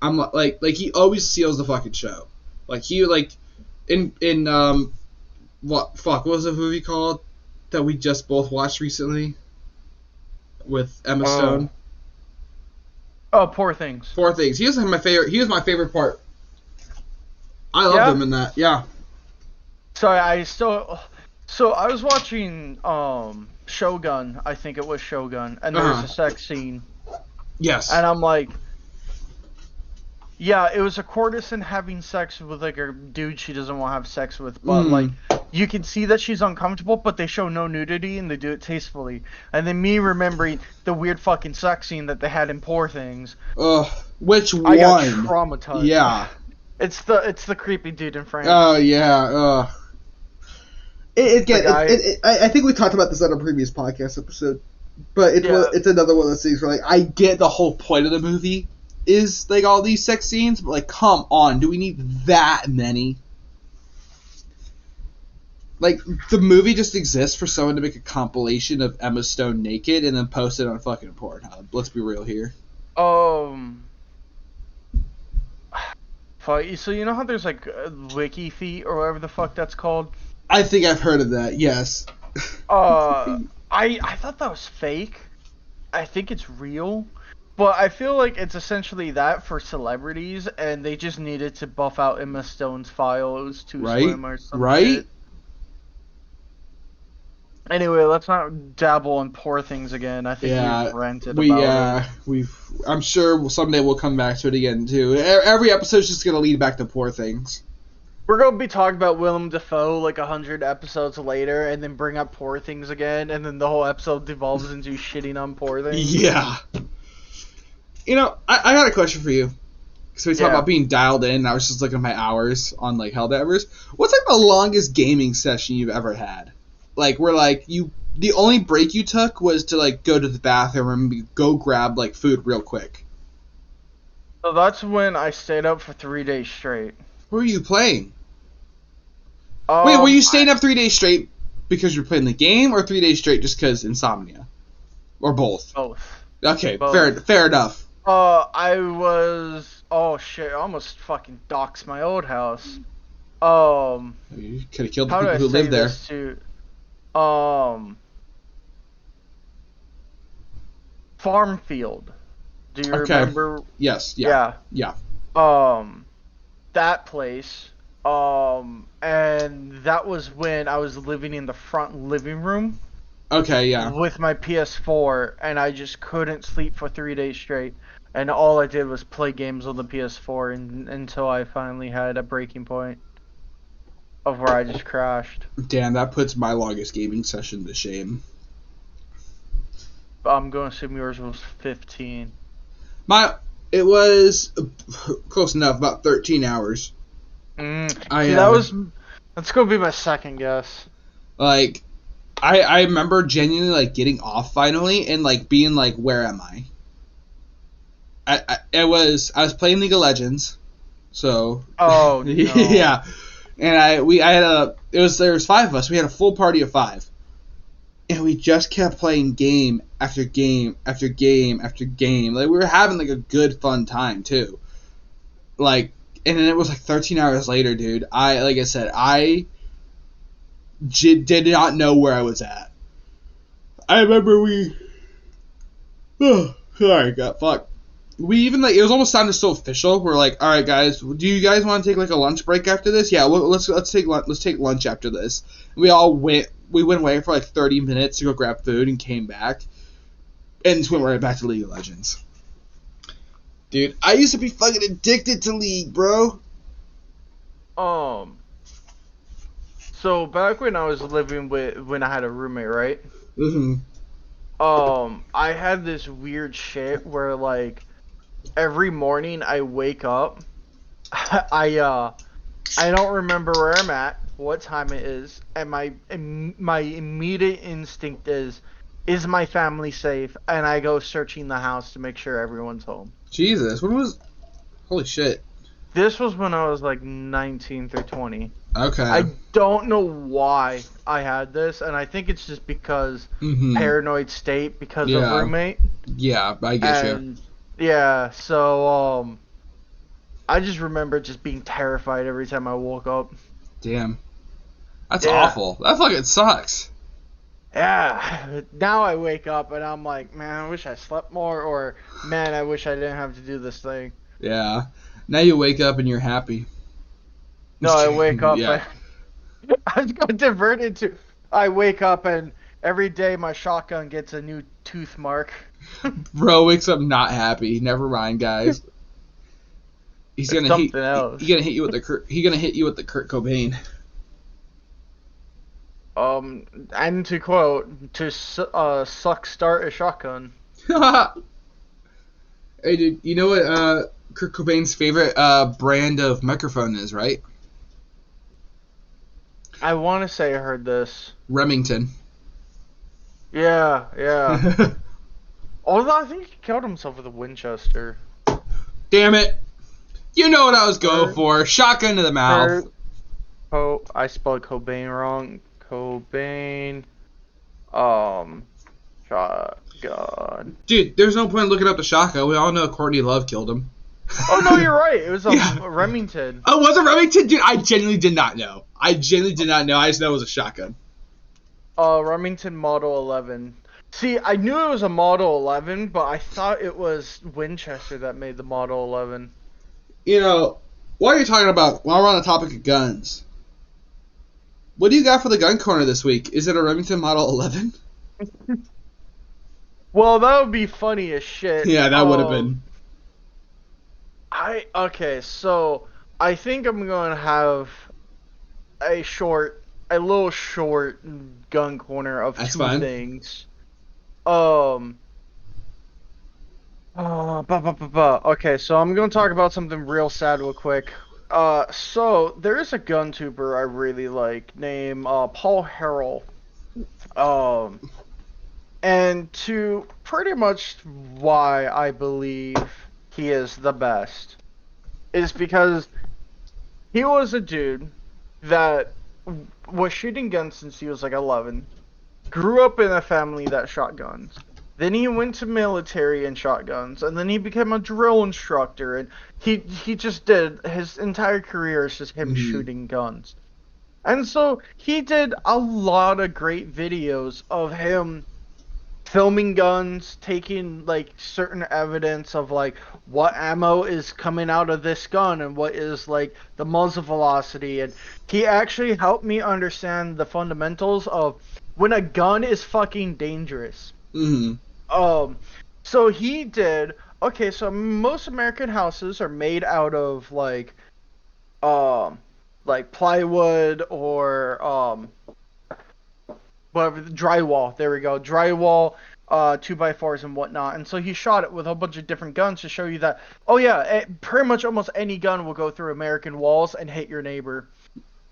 I'm like he always steals the fucking show. Like he in what was the movie called? that we just both watched recently with Emma Stone? Oh, Poor Things. Poor Things. He was my favorite part. I loved him in that. Yeah. So I was watching Shogun. I think it was Shogun, and there was a sex scene. Yes. And I'm like, yeah, it was a courtesan having sex with like a dude she doesn't want to have sex with, but like you can see that she's uncomfortable, but they show no nudity and they do it tastefully. And then me remembering the weird fucking sex scene that they had in Poor Things. Which one? I got traumatized. Yeah. It's the creepy dude in France. Oh yeah. I think we talked about this on a previous podcast episode, but it's another one of those things where like I get the whole point of the movie is like all these sex scenes, but like come on, do we need that many? Like the movie just exists for someone to make a compilation of Emma Stone naked and then post it on fucking Pornhub. Let's be real here. So you know how there's like Wiki Feet or whatever the fuck that's called? I think I've heard of that. Yes. I thought that was fake. I think it's real, but I feel like it's essentially that for celebrities, and they just needed to buff out Emma Stone's file. It was too slim or something. Right. Anyway, let's not dabble in Poor Things again. I think we've ranted about it. I'm sure someday we'll come back to it again too. Every episode's just gonna lead back to Poor Things. We're gonna be talking about Willem Defoe like 100 episodes later, and then bring up Poor Things again, and then the whole episode devolves into shitting on Poor Things. Yeah. You know, I got a question for you. So we talked about being dialed in. I was just looking at my hours on like Helldivers. What's like the longest gaming session you've ever had? Like where like the only break you took was to like go to the bathroom and go grab like food real quick. So that's when I stayed up for 3 days straight. What were you playing? Wait, were you staying up 3 days straight because you're playing the game, or 3 days straight just because insomnia, or both? Both. Okay, both. Fair enough. I was. Oh shit! I almost fucking doxed my old house. You could have killed the people who lived there. Farm Field. Do you remember? Yes. Yeah. That place. And that was when I was living in the front living room. Okay, yeah. With my PS4, and I just couldn't sleep for 3 days straight. And all I did was play games on the PS4 until I finally had a breaking point of where I just crashed. Damn, that puts my longest gaming session to shame. I'm going to assume yours was 15. It was close enough, about 13 hours. That's gonna be my second guess. Like, I remember genuinely like getting off finally and like being like, where am I? I was playing League of Legends, so no. Yeah, and there was 5 of us. We had a full party of 5, and we just kept playing game after game after game after game. Like we were having like a good fun time too. Like. And then it was like 13 hours later, dude. I did not know where I was at. I remember we even like it was almost time to still official. We're like, all right, guys, do you guys want to take like a lunch break after this? Yeah, let's take lunch after this. And we went away for like 30 minutes to go grab food and came back, and just went right back to League of Legends. Dude, I used to be fucking addicted to League, bro. So back when I was living when I had a roommate, right? Mm-hmm. I had this weird shit where like every morning I wake up, I don't remember where I'm at, what time it is, and my immediate instinct is my family safe? And I go searching the house to make sure everyone's home. Jesus, holy shit. This was when I was like 19 through 20. Okay. I don't know why I had this, and I think it's just because paranoid state because of roommate. Yeah, I get you. Yeah, so I just remember just being terrified every time I woke up. Damn. That's awful. That fucking sucks. Yeah. Now I wake up and I'm like, man, I wish I slept more, or man, I wish I didn't have to do this thing. Yeah. Now you wake up and you're happy. No, I wake up Yeah. and I was going to divert it to I wake up and every day my shotgun gets a new tooth mark. Bro wakes up not happy. Never mind, guys. He's gonna hit. Else. He's gonna hit you with the Kurt Cobain. And to quote, to suck start a shotgun. Hey, dude, you know what Kurt Cobain's favorite brand of microphone is, right? I want to say I heard this. Remington. Yeah. Although I think he killed himself with a Winchester. Damn it. You know what I was going for. Shotgun to the mouth. I spelled Cobain wrong. Cobain. Shotgun. Dude, there's no point in looking up the shotgun. We all know Courtney Love killed him. Oh, no, you're right. It was a Remington. Oh, was it Remington? Dude, I genuinely did not know. I just know it was a shotgun. Remington Model 11. See, I knew it was a Model 11, but I thought it was Winchester that made the Model 11. You know, what are you talking about while we're on the topic of guns? What do you got for the gun corner this week? Is it a Remington Model 11? Well, that would be funny as shit. Yeah, that would have been. Okay, so I think I'm going to have a little short gun corner of That's two fine. things. Okay, so I'm going to talk about something real sad real quick. So there is a gun tuber I really like named Paul Harrell. And to pretty much why I believe he is the best is because he was a dude that was shooting guns since he was like 11, grew up in a family that shot guns. Then he went to military and shot guns, and then he became a drill instructor, and he just did his entire career is just him shooting guns. And so he did a lot of great videos of him filming guns, taking like certain evidence of like what ammo is coming out of this gun and what is like the muzzle velocity, and he actually helped me understand the fundamentals of when a gun is fucking dangerous. So he did. Okay, so most American houses are made out of like plywood or whatever, drywall. There we go, drywall, 2x4s and whatnot. And so he shot it with a bunch of different guns to show you that, oh yeah, pretty much almost any gun will go through American walls and hit your neighbor.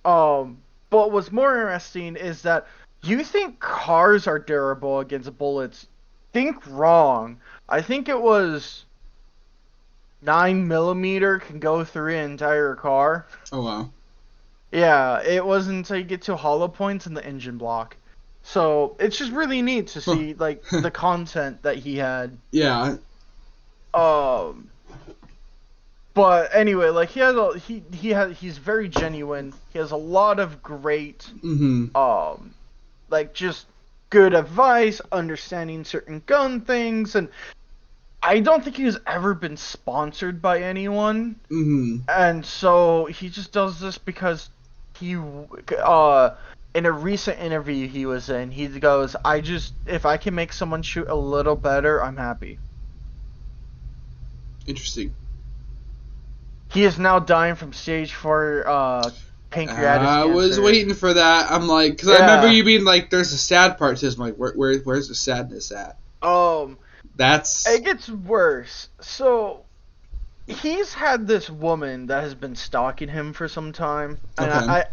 But what's more interesting is that you think cars are durable against bullets. Think wrong. I think it was 9mm can go through an entire car. Oh wow. Yeah, it wasn't until you get to hollow points in the engine block. So it's just really neat to see like the content that he had. Yeah. But anyway, like he's very genuine. He has a lot of great like just good advice, understanding certain gun things, and I don't think he's ever been sponsored by anyone. And so he just does this because he in a recent interview he was in, he goes, if I can make someone shoot a little better, I'm happy. Interesting. He is now dying from stage 4 pancreatic cancer. I was waiting for that. I'm like, because I remember you being like, there's a sad part to this. I'm like, where's the sadness at? It gets worse. So he's had this woman that has been stalking him for some time, and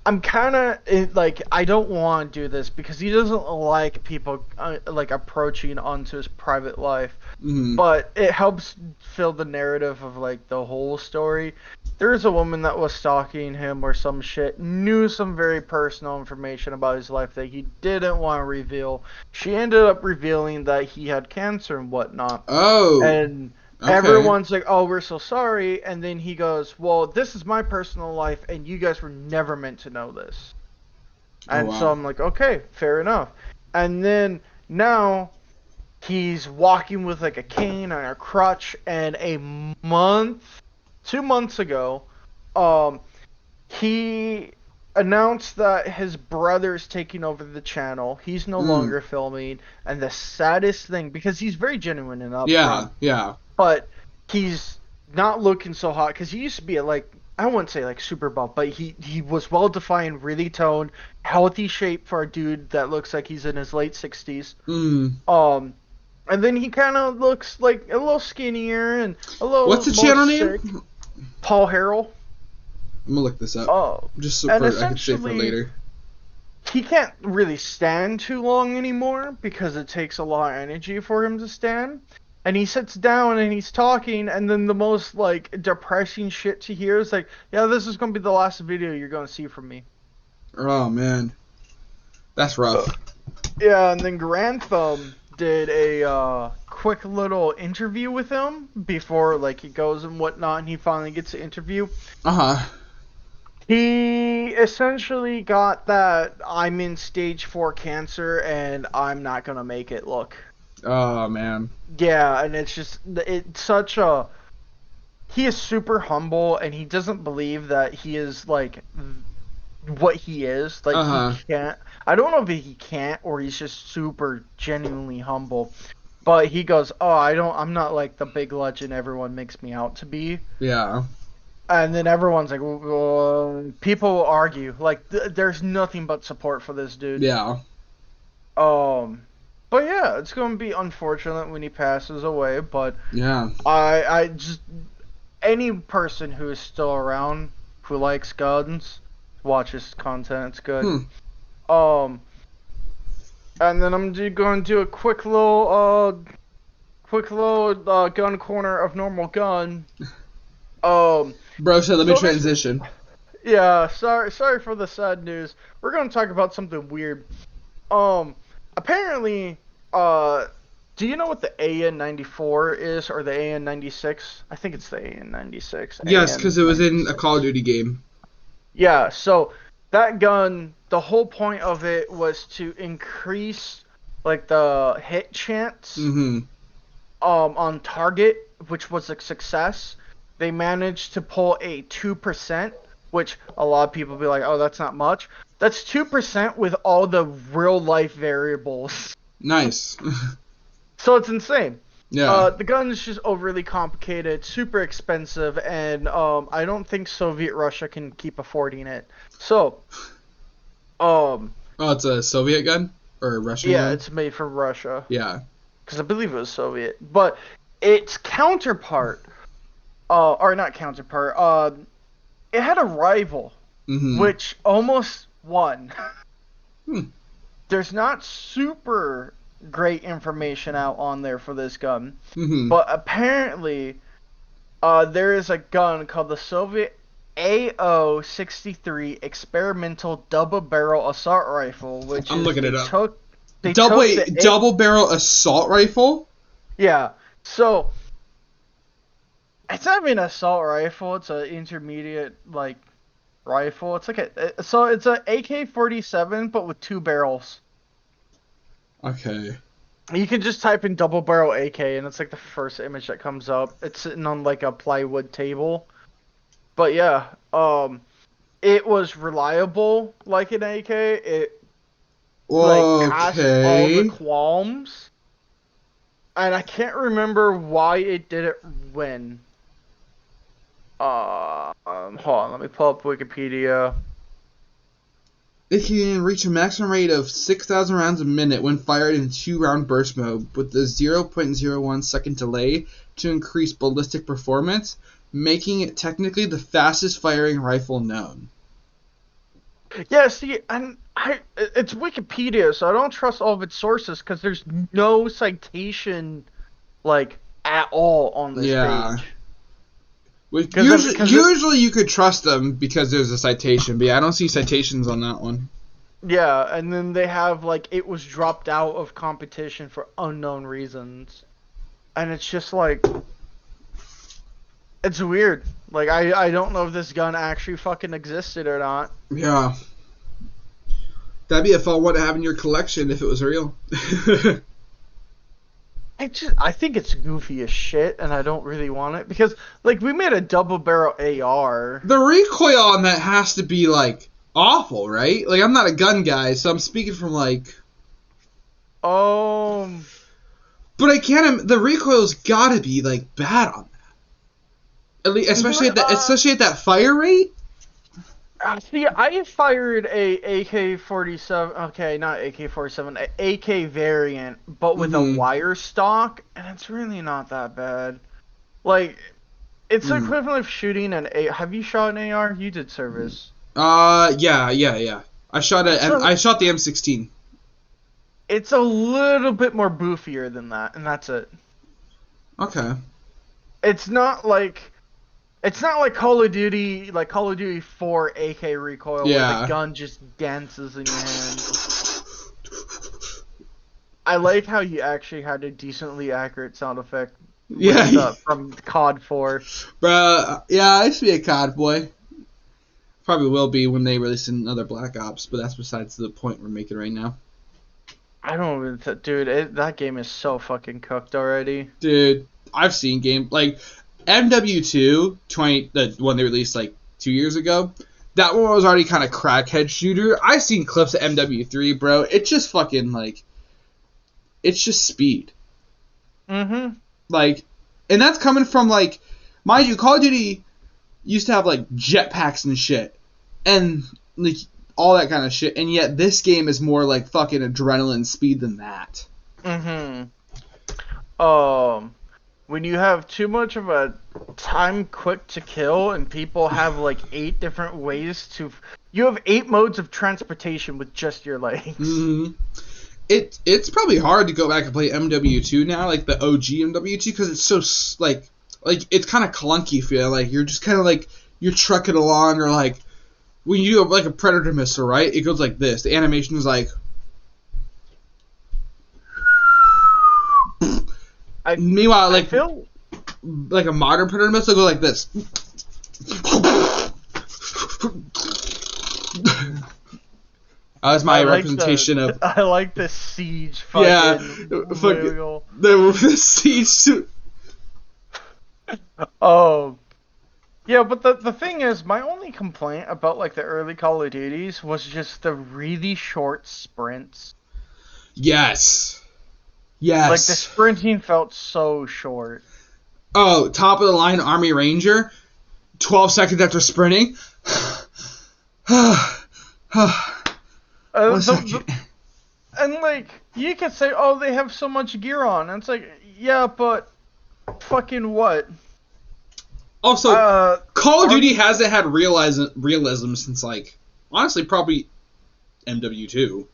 I'm kind of like, I don't want to do this because he doesn't like people like approaching onto his private life, but it helps fill the narrative of like the whole story. There's a woman that was stalking him or some shit, knew some very personal information about his life that he didn't want to reveal. She ended up revealing that he had cancer and whatnot. And everyone's like, oh, we're so sorry. And then he goes, well, this is my personal life, and you guys were never meant to know this. And so I'm like, okay, fair enough. And then now he's walking with like a cane and a crutch. And 2 months ago, he announced that his brother's taking over the channel. He's no longer filming. And the saddest thing, because he's very genuine and upfront. Yeah. But he's not looking so hot because he used to be like, I wouldn't say like super buff, but he was well defined, really toned, healthy shape for a dude that looks like he's in his late 60s. And then he kind of looks like a little skinnier and a little. What's the channel name? Paul Harrell. I'm gonna look this up. Just so I can save for later. He can't really stand too long anymore because it takes a lot of energy for him to stand. And he sits down and he's talking, and then the most like depressing shit to hear is like, "Yeah, this is gonna be the last video you're gonna see from me." Oh man, that's rough. Yeah, and then Grantham did a quick little interview with him before like he goes and whatnot, and he finally gets the interview. He essentially got that I'm in stage 4 cancer and I'm not gonna make it look. Oh man. Yeah, and it's such a. He is super humble, and he doesn't believe that he is like what he is. Like he can't. I don't know if he can't or he's just super genuinely humble. But he goes, "Oh, I'm not like the big legend everyone makes me out to be." Yeah. And then everyone's like, well, people will argue. Like, there's nothing but support for this dude. Yeah. But yeah, it's going to be unfortunate when he passes away, but yeah, I just, any person who is still around who likes guns, watches content, it's good. And then I'm going to do a quick little gun corner of normal gun. Bro said, let me transition. Yeah, sorry for the sad news. We're going to talk about something weird. Apparently, do you know what the AN-94 is, or the AN-96? I think it's the AN-96. Yes, because it was in a Call of Duty game. Yeah, so that gun, the whole point of it was to increase, like, the hit chance on target, which was a success. They managed to pull a 2%, which a lot of people be like, oh, that's not much. That's 2% with all the real-life variables. Nice. So it's insane. Yeah. The gun is just overly complicated, super expensive, and I don't think Soviet Russia can keep affording it. So, oh, it's a Soviet gun? Or a Russian gun? Yeah, it's made from Russia. Yeah. Because I believe it was Soviet. But its counterpart, or not counterpart, it had a rival, which almost won. There's not super great information out on there for this gun, but apparently there is a gun called the Soviet AO-63 experimental double barrel assault rifle, which I'm looking it up. Double barrel assault rifle? Yeah, so it's not even an assault rifle, it's an intermediate like rifle. It's like it's an AK-47 but with 2 barrels. Okay. You can just type in double barrel AK and it's like the first image that comes up. It's sitting on like a plywood table. But yeah, it was reliable like an AK. It passed all the qualms. And I can't remember why it didn't win. Hold on, let me pull up Wikipedia. It can reach a maximum rate of 6,000 rounds a minute when fired in 2-round burst mode, with a 0.01 second delay to increase ballistic performance, making it technically the fastest firing rifle known. Yeah, see, it's Wikipedia, so I don't trust all of its sources because there's no citation, like, at all on this page. Usually you could trust them because there's a citation, but yeah, I don't see citations on that one. Yeah, and then they have, like, it was dropped out of competition for unknown reasons. And it's just, like, it's weird. Like, I don't know if this gun actually fucking existed or not. Yeah. That'd be a fun one to have in your collection if it was real. I think it's goofy as shit, and I don't really want it because, like, we made a double barrel AR. The recoil on that has to be like awful, right? Like, I'm not a gun guy, so I'm speaking from like. But I can't. The recoil's gotta be like bad on that. At least, especially at that fire rate. See, I fired a AK-47. Okay, not AK-47, AK variant, but with a wire stock, and it's really not that bad. Like, it's the equivalent of shooting an A. Have you shot an AR? You did service. Yeah. I shot the M16. It's a little bit more boofier than that, and that's it. Okay. It's not like Call of Duty, like Call of Duty 4 AK recoil, where the gun just dances in your hand. I like how you actually had a decently accurate sound effect. From COD 4. Bruh, yeah, I used to be a COD boy. Probably will be when they release another Black Ops, but that's besides the point we're making right now. I don't even... Dude, that game is so fucking cooked already. Dude, I've seen like... MW2, the one they released like 2 years ago, that one was already kind of crackhead shooter. I've seen clips of MW3, bro. It's just fucking like... It's just speed. Mm-hmm. Like, and that's coming from like... Mind you, Call of Duty used to have like jetpacks and shit. And like all that kind of shit. And yet this game is more like fucking adrenaline speed than that. Mm-hmm. When you have too much of a time quick to kill and people have like 8 different ways to... You have 8 modes of transportation with just your legs. Mm-hmm. It's probably hard to go back and play MW2 now, like the OG MW2, because it's so, like it's kind of clunky feeling. Like, you're just kind of like, you're trucking along, or like, when you do like a Predator missile, right? It goes like this. The animation is like... Meanwhile, like, like a modern Predator missile goes like this. That's my representation of... I like the siege fucking... the siege... Yeah, but the thing is, my only complaint about like the early Call of Duties was just the really short sprints. Yes. Like, the sprinting felt so short. Oh, top of the line Army Ranger, 12 seconds after sprinting. And, like, you could say, oh, they have so much gear on. And it's like, yeah, but fucking what? Also, Call of Duty hasn't had realism since, like, honestly, probably MW2.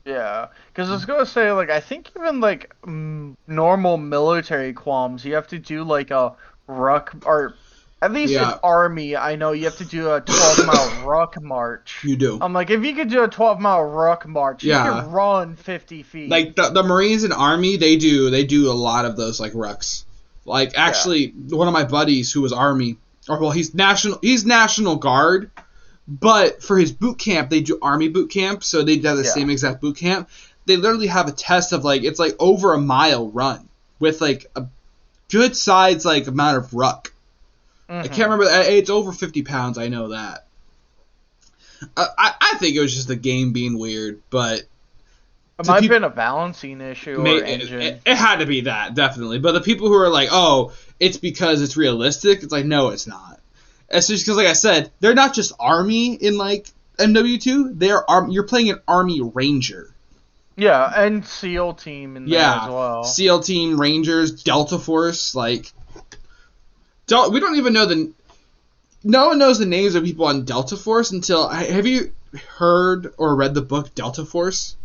Yeah, because I was going to say, like, I think even, like, normal military qualms, you have to do, like, a ruck, or at least in Army, I know you have to do a 12-mile ruck march. You do. I'm like, if you could do a 12-mile ruck march, you can run 50 feet. Like, the Marines and Army, they do a lot of those, like, rucks. Like, actually, one of my buddies who was Army, he's National Guard, but for his boot camp, they do Army boot camp, so they do the same exact boot camp. They literally have a test of, like, it's like over a mile run with, like, a good size, like, amount of ruck. Mm-hmm. I can't remember. It's over 50 pounds, I know that. I think it was just the game being weird, but... It might have been a balancing issue or engine. It had to be that, definitely. But the people who are like, oh, it's because it's realistic, it's like, no, it's not. It's just because, like I said, they're not just Army in, like, MW2. You're playing an Army Ranger. Yeah, and SEAL team in there as well. SEAL team, Rangers, Delta Force, like... we don't even know no one knows the names of people on Delta Force until... Have you heard or read the book Delta Force?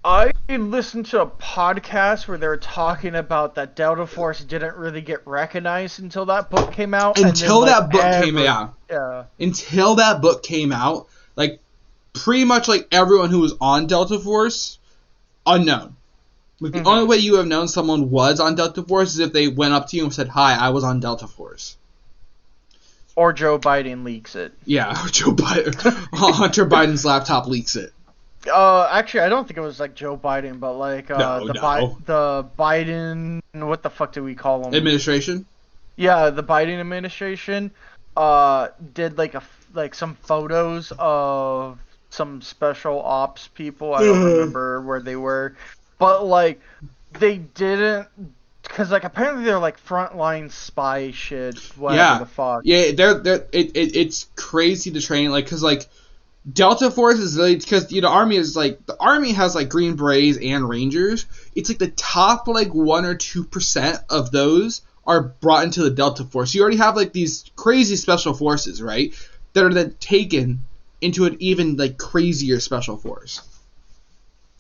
I listened to a podcast where they were talking about that Delta Force didn't really get recognized until that book came out. Until that book came out, like, pretty much, like, everyone who was on Delta Force, unknown. Like, the only way you have known someone was on Delta Force is if they went up to you and said, hi, I was on Delta Force. Or Joe Biden leaks it. Yeah, Joe Biden. Hunter Biden's laptop leaks it. Actually, I don't think it was like Joe Biden, but like the Biden. What the fuck do we call them? Administration. Yeah, the Biden administration. Did like some photos of some special ops people. I don't remember where they were, but like they didn't. Because, like, apparently they're, like, frontline spy shit, whatever the fuck. Yeah, it's crazy to train, like, because, like, Delta Force is really, because, you know, the Army has, like, Green Berets and Rangers. It's, like, the top, like, 1 or 2% of those are brought into the Delta Force. You already have, like, these crazy special forces, right, that are then taken into an even, like, crazier special force.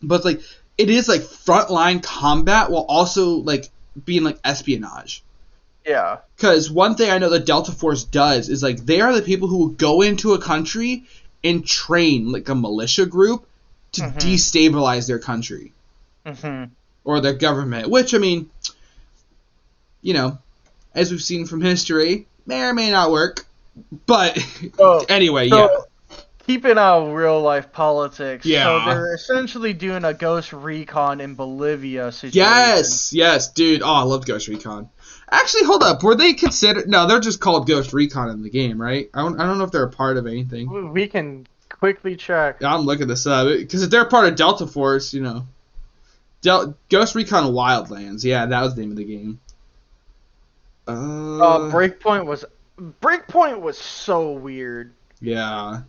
But, like, it is, like, frontline combat while also, like, being like espionage. Yeah. Because one thing I know the Delta Force does is like they are the people who will go into a country and train like a militia group to destabilize their country. Or their government. Which, I mean, you know, as we've seen from history, may or may not work. But anyway, yeah. Keeping out real life politics. Yeah. So they're essentially doing a Ghost Recon in Bolivia situation. Yes, dude. Oh, I loved Ghost Recon. Actually, hold up. Were they considered? No, they're just called Ghost Recon in the game, right? I don't know if they're a part of anything. We can quickly check. Yeah, I'm looking this up because if they're part of Delta Force, you know, Ghost Recon Wildlands. Yeah, that was the name of the game. Breakpoint was so weird. Yeah.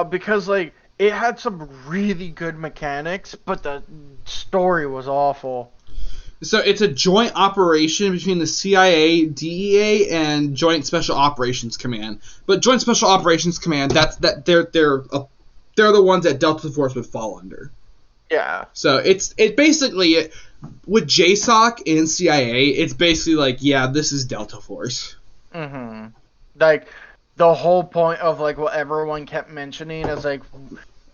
Because, like, it had some really good mechanics, but the story was awful. So it's a joint operation between the CIA, DEA, and Joint Special Operations Command. But Joint Special Operations Command, they're the ones that Delta Force would fall under. Yeah. So it's basically with JSOC and CIA, it's basically like, yeah, this is Delta Force. Like, the whole point of, like, what everyone kept mentioning is, like,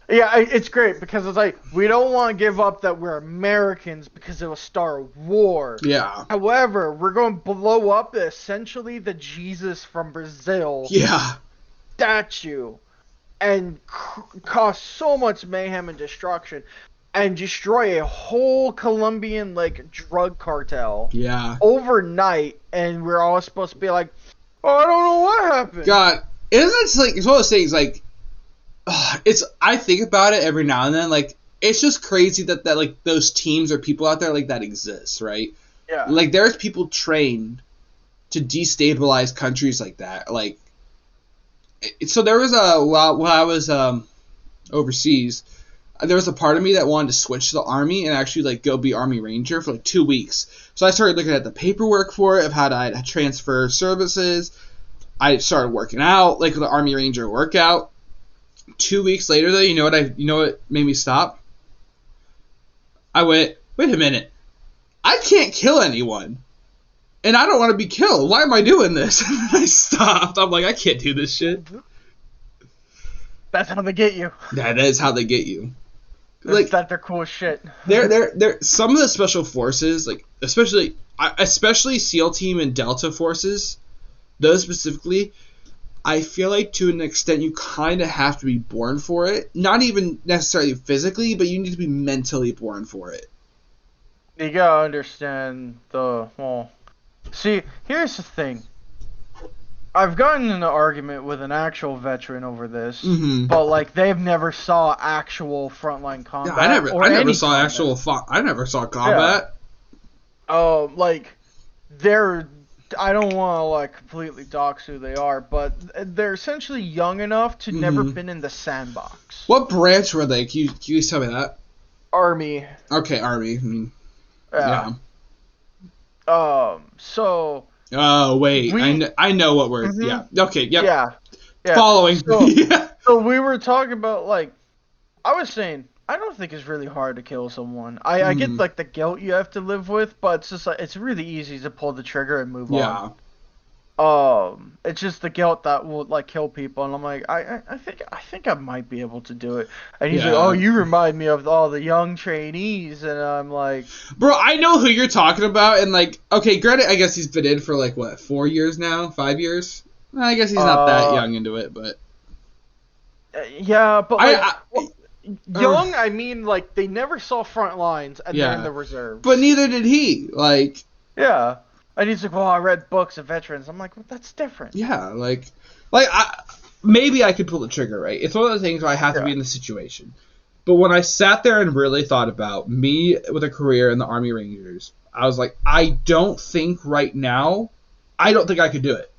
yeah, it's great because it's like, we don't want to give up that we're Americans because it was Star Wars. Yeah. However, we're going to blow up essentially the Jesus from Brazil statue and cause so much mayhem and destruction and destroy a whole Colombian, like, drug cartel overnight, and we're all supposed to be like, oh, I don't know what happened. God, it's one of those things, like, I think about it every now and then, like, it's just crazy that like, those teams or people out there, like, that exist, right? Yeah. Like, there's people trained to destabilize countries like that, like, so there was while I was, overseas, there was a part of me that wanted to switch to the Army and actually, like, go be Army Ranger for, like, 2 weeks. So I started looking at the paperwork for it, of how to transfer services. I started working out, like, the Army Ranger workout. 2 weeks later, though, you know what made me stop? I went, wait a minute. I can't kill anyone. And I don't want to be killed. Why am I doing this? And I stopped. I'm like, I can't do this shit. That's how they get you. That is how they get you. Like, that they're cool as shit. They're some of the special forces, like especially SEAL Team and Delta Forces, those specifically, I feel like to an extent you kind of have to be born for it. Not even necessarily physically, but you need to be mentally born for it. You gotta understand see, here's the thing. I've gotten in an argument with an actual veteran over this, but like they've never saw actual frontline combat. Yeah, I never saw combat. Yeah. Like I don't want to like completely dox who they are, but they're essentially young enough to never been in the sandbox. What branch were they? Can you tell me that? Army. Okay, Army. I mean, yeah. So. Oh wait, I know what we're. Yeah. Okay. Yep. Yeah. Following. So we were talking about, like, I was saying I don't think it's really hard to kill someone. I get like the guilt you have to live with, but it's just like it's really easy to pull the trigger and move on. It's just the guilt that will like kill people, and I'm like, I think I might be able to do it. And he's like, oh, you remind me of all the young trainees, and I'm like, bro, I know who you're talking about, and like, okay, granted, I guess he's been in for like what, 4 years now, 5 years. I guess he's not that young into it, but... Yeah, but young, I mean, like, they never saw front lines, and they're in the reserves. But neither did he, like... Yeah. And he's like, well, I read books of veterans. I'm like, well, that's different. Yeah, maybe I could pull the trigger, right? It's one of the things where I have to be in the situation. But when I sat there and really thought about me with a career in the Army Rangers, I was like, I don't think right now, I could do it.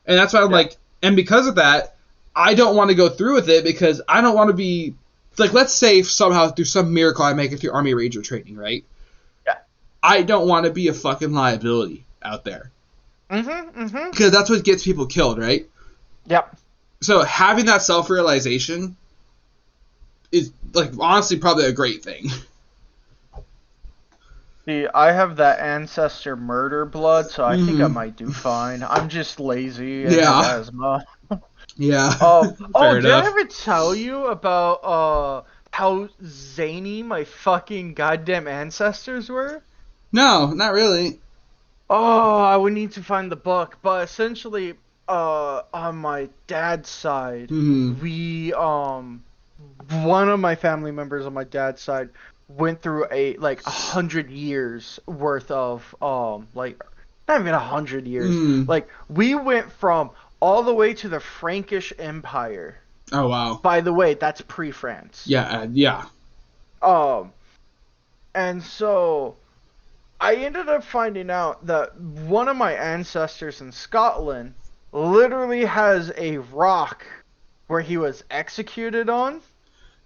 And that's why I'm like, and because of that, I don't want to go through with it because I don't want to be, like, let's say somehow through some miracle I make it through Army Ranger training, right? Yeah. I don't want to be a fucking liability out there. Because that's what gets people killed, right? Yep. So having that self-realization is, like, honestly probably a great thing. See, I have that ancestor murder blood, so I think I might do fine. I'm just lazy and have asthma. Yeah. Did I ever tell you about how zany my fucking goddamn ancestors were? No, not really. Oh, I would need to find the book, but essentially, on my dad's side, we, one of my family members on my dad's side went through 100 years worth of, not even 100 years. Like, we went from all the way to the Frankish Empire. Oh, wow. By the way, that's pre-France. Yeah. And so I ended up finding out that one of my ancestors in Scotland literally has a rock where he was executed on.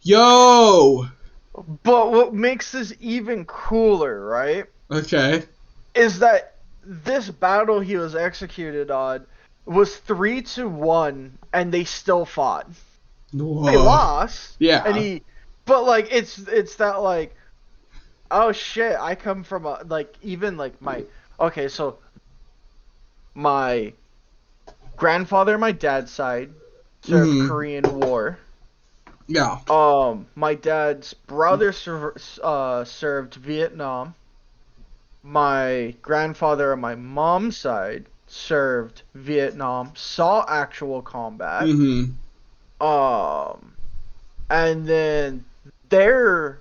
Yo! But what makes this even cooler, right? Okay. Is that this battle he was executed on was 3-1, and they still fought. Whoa. They lost. Yeah. But like it's that like, oh shit, I come from a my grandfather on my dad's side served Korean War. Yeah. My dad's brother served Vietnam. My grandfather on my mom's side served Vietnam, saw actual combat. And then their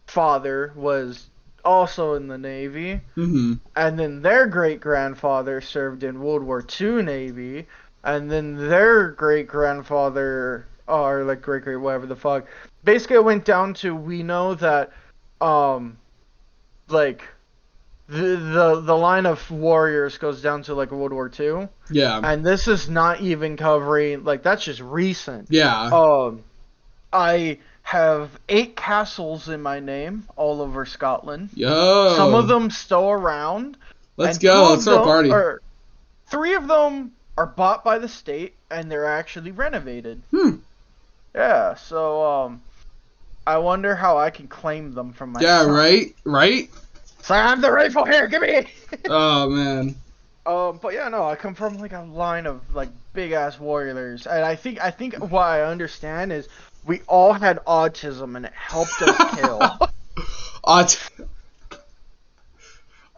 father was also in the Navy. And then their great-grandfather served in World War II Navy. And then their great-grandfather, or like great-great whatever the fuck. Basically, it went down to, we know that, like, the line of warriors goes down to, like, World War II. Yeah. And this is not even covering, like, that's just recent. Yeah. I have 8 castles in my name all over Scotland. Yo. Some of them still around. Let's go. Let's throw a party. 3 of them are bought by the state, and they're actually renovated. Yeah, so, I wonder how I can claim them from my son. Right? So I have the rifle here, give me! Oh, man. But yeah, no, I come from, like, a line of, like, big-ass warriors, and I think what I understand is we all had autism, and it helped us kill.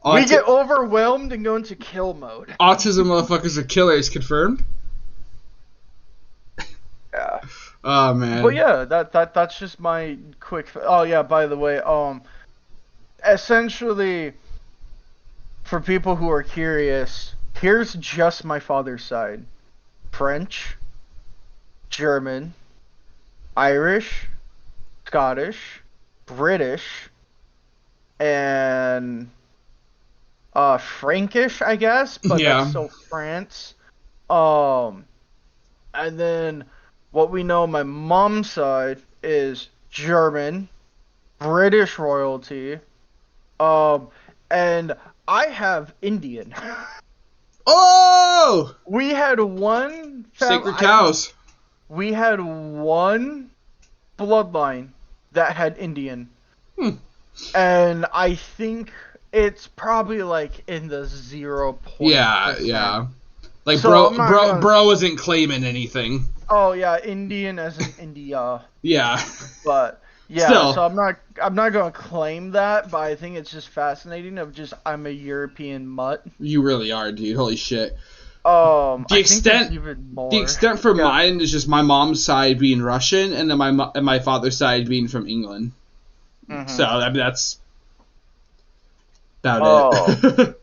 We get overwhelmed and go into kill mode. Autism motherfuckers are killers, confirmed? Yeah. Oh, man. But yeah, that's just my quick... Oh, yeah, by the way, essentially, for people who are curious, here's just my father's side. French, German, Irish, Scottish, British, and Frankish, I guess, but that's still France. And then what we know on my mom's side is German, British royalty, and I have Indian. Oh! We had one... Sacred cows. We had one bloodline that had Indian. And I think it's probably like in the 0. Yeah. Like, so bro isn't claiming anything. Oh yeah, Indian as in India. Yeah. But yeah, still. so I'm not gonna claim that, but I think it's just fascinating I'm a European mutt. You really are, dude. Holy shit. The extent for mine is just my mom's side being Russian, and then my father's side being from England. Mm-hmm. So that's about it.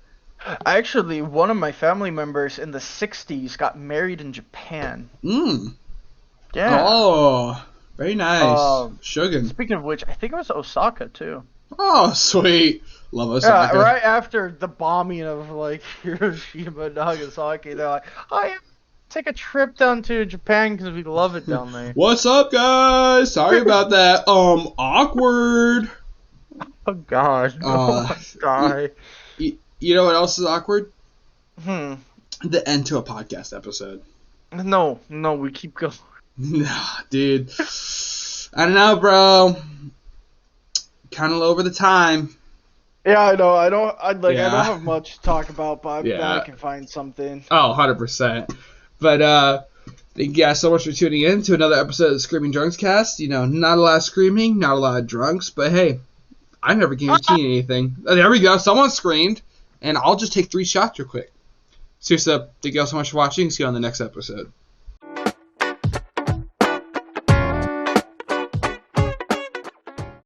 Actually, one of my family members in the 60s got married in Japan. Yeah. Oh, very nice. Shogun. Speaking of which, I think it was Osaka too. Oh, sweet. Love Osaka. Yeah, right after the bombing of like Hiroshima and Nagasaki, they're like, take a trip down to Japan because we love it down there. What's up, guys? Sorry about that. Awkward. Oh God. God. You know what else is awkward? The end to a podcast episode. No, we keep going. Nah, dude. I don't know, bro. Kind of low over the time. Yeah, I know. I don't have much to talk about, but I can find something. Oh, 100%. But thank you guys so much for tuning in to another episode of ScreamingDrunksCast. You know, not a lot of screaming, not a lot of drunks, but hey, I never guarantee anything. Oh, there we go. Someone screamed, and I'll just take 3 shots real quick. Seriously, thank you all so much for watching. See you on the next episode.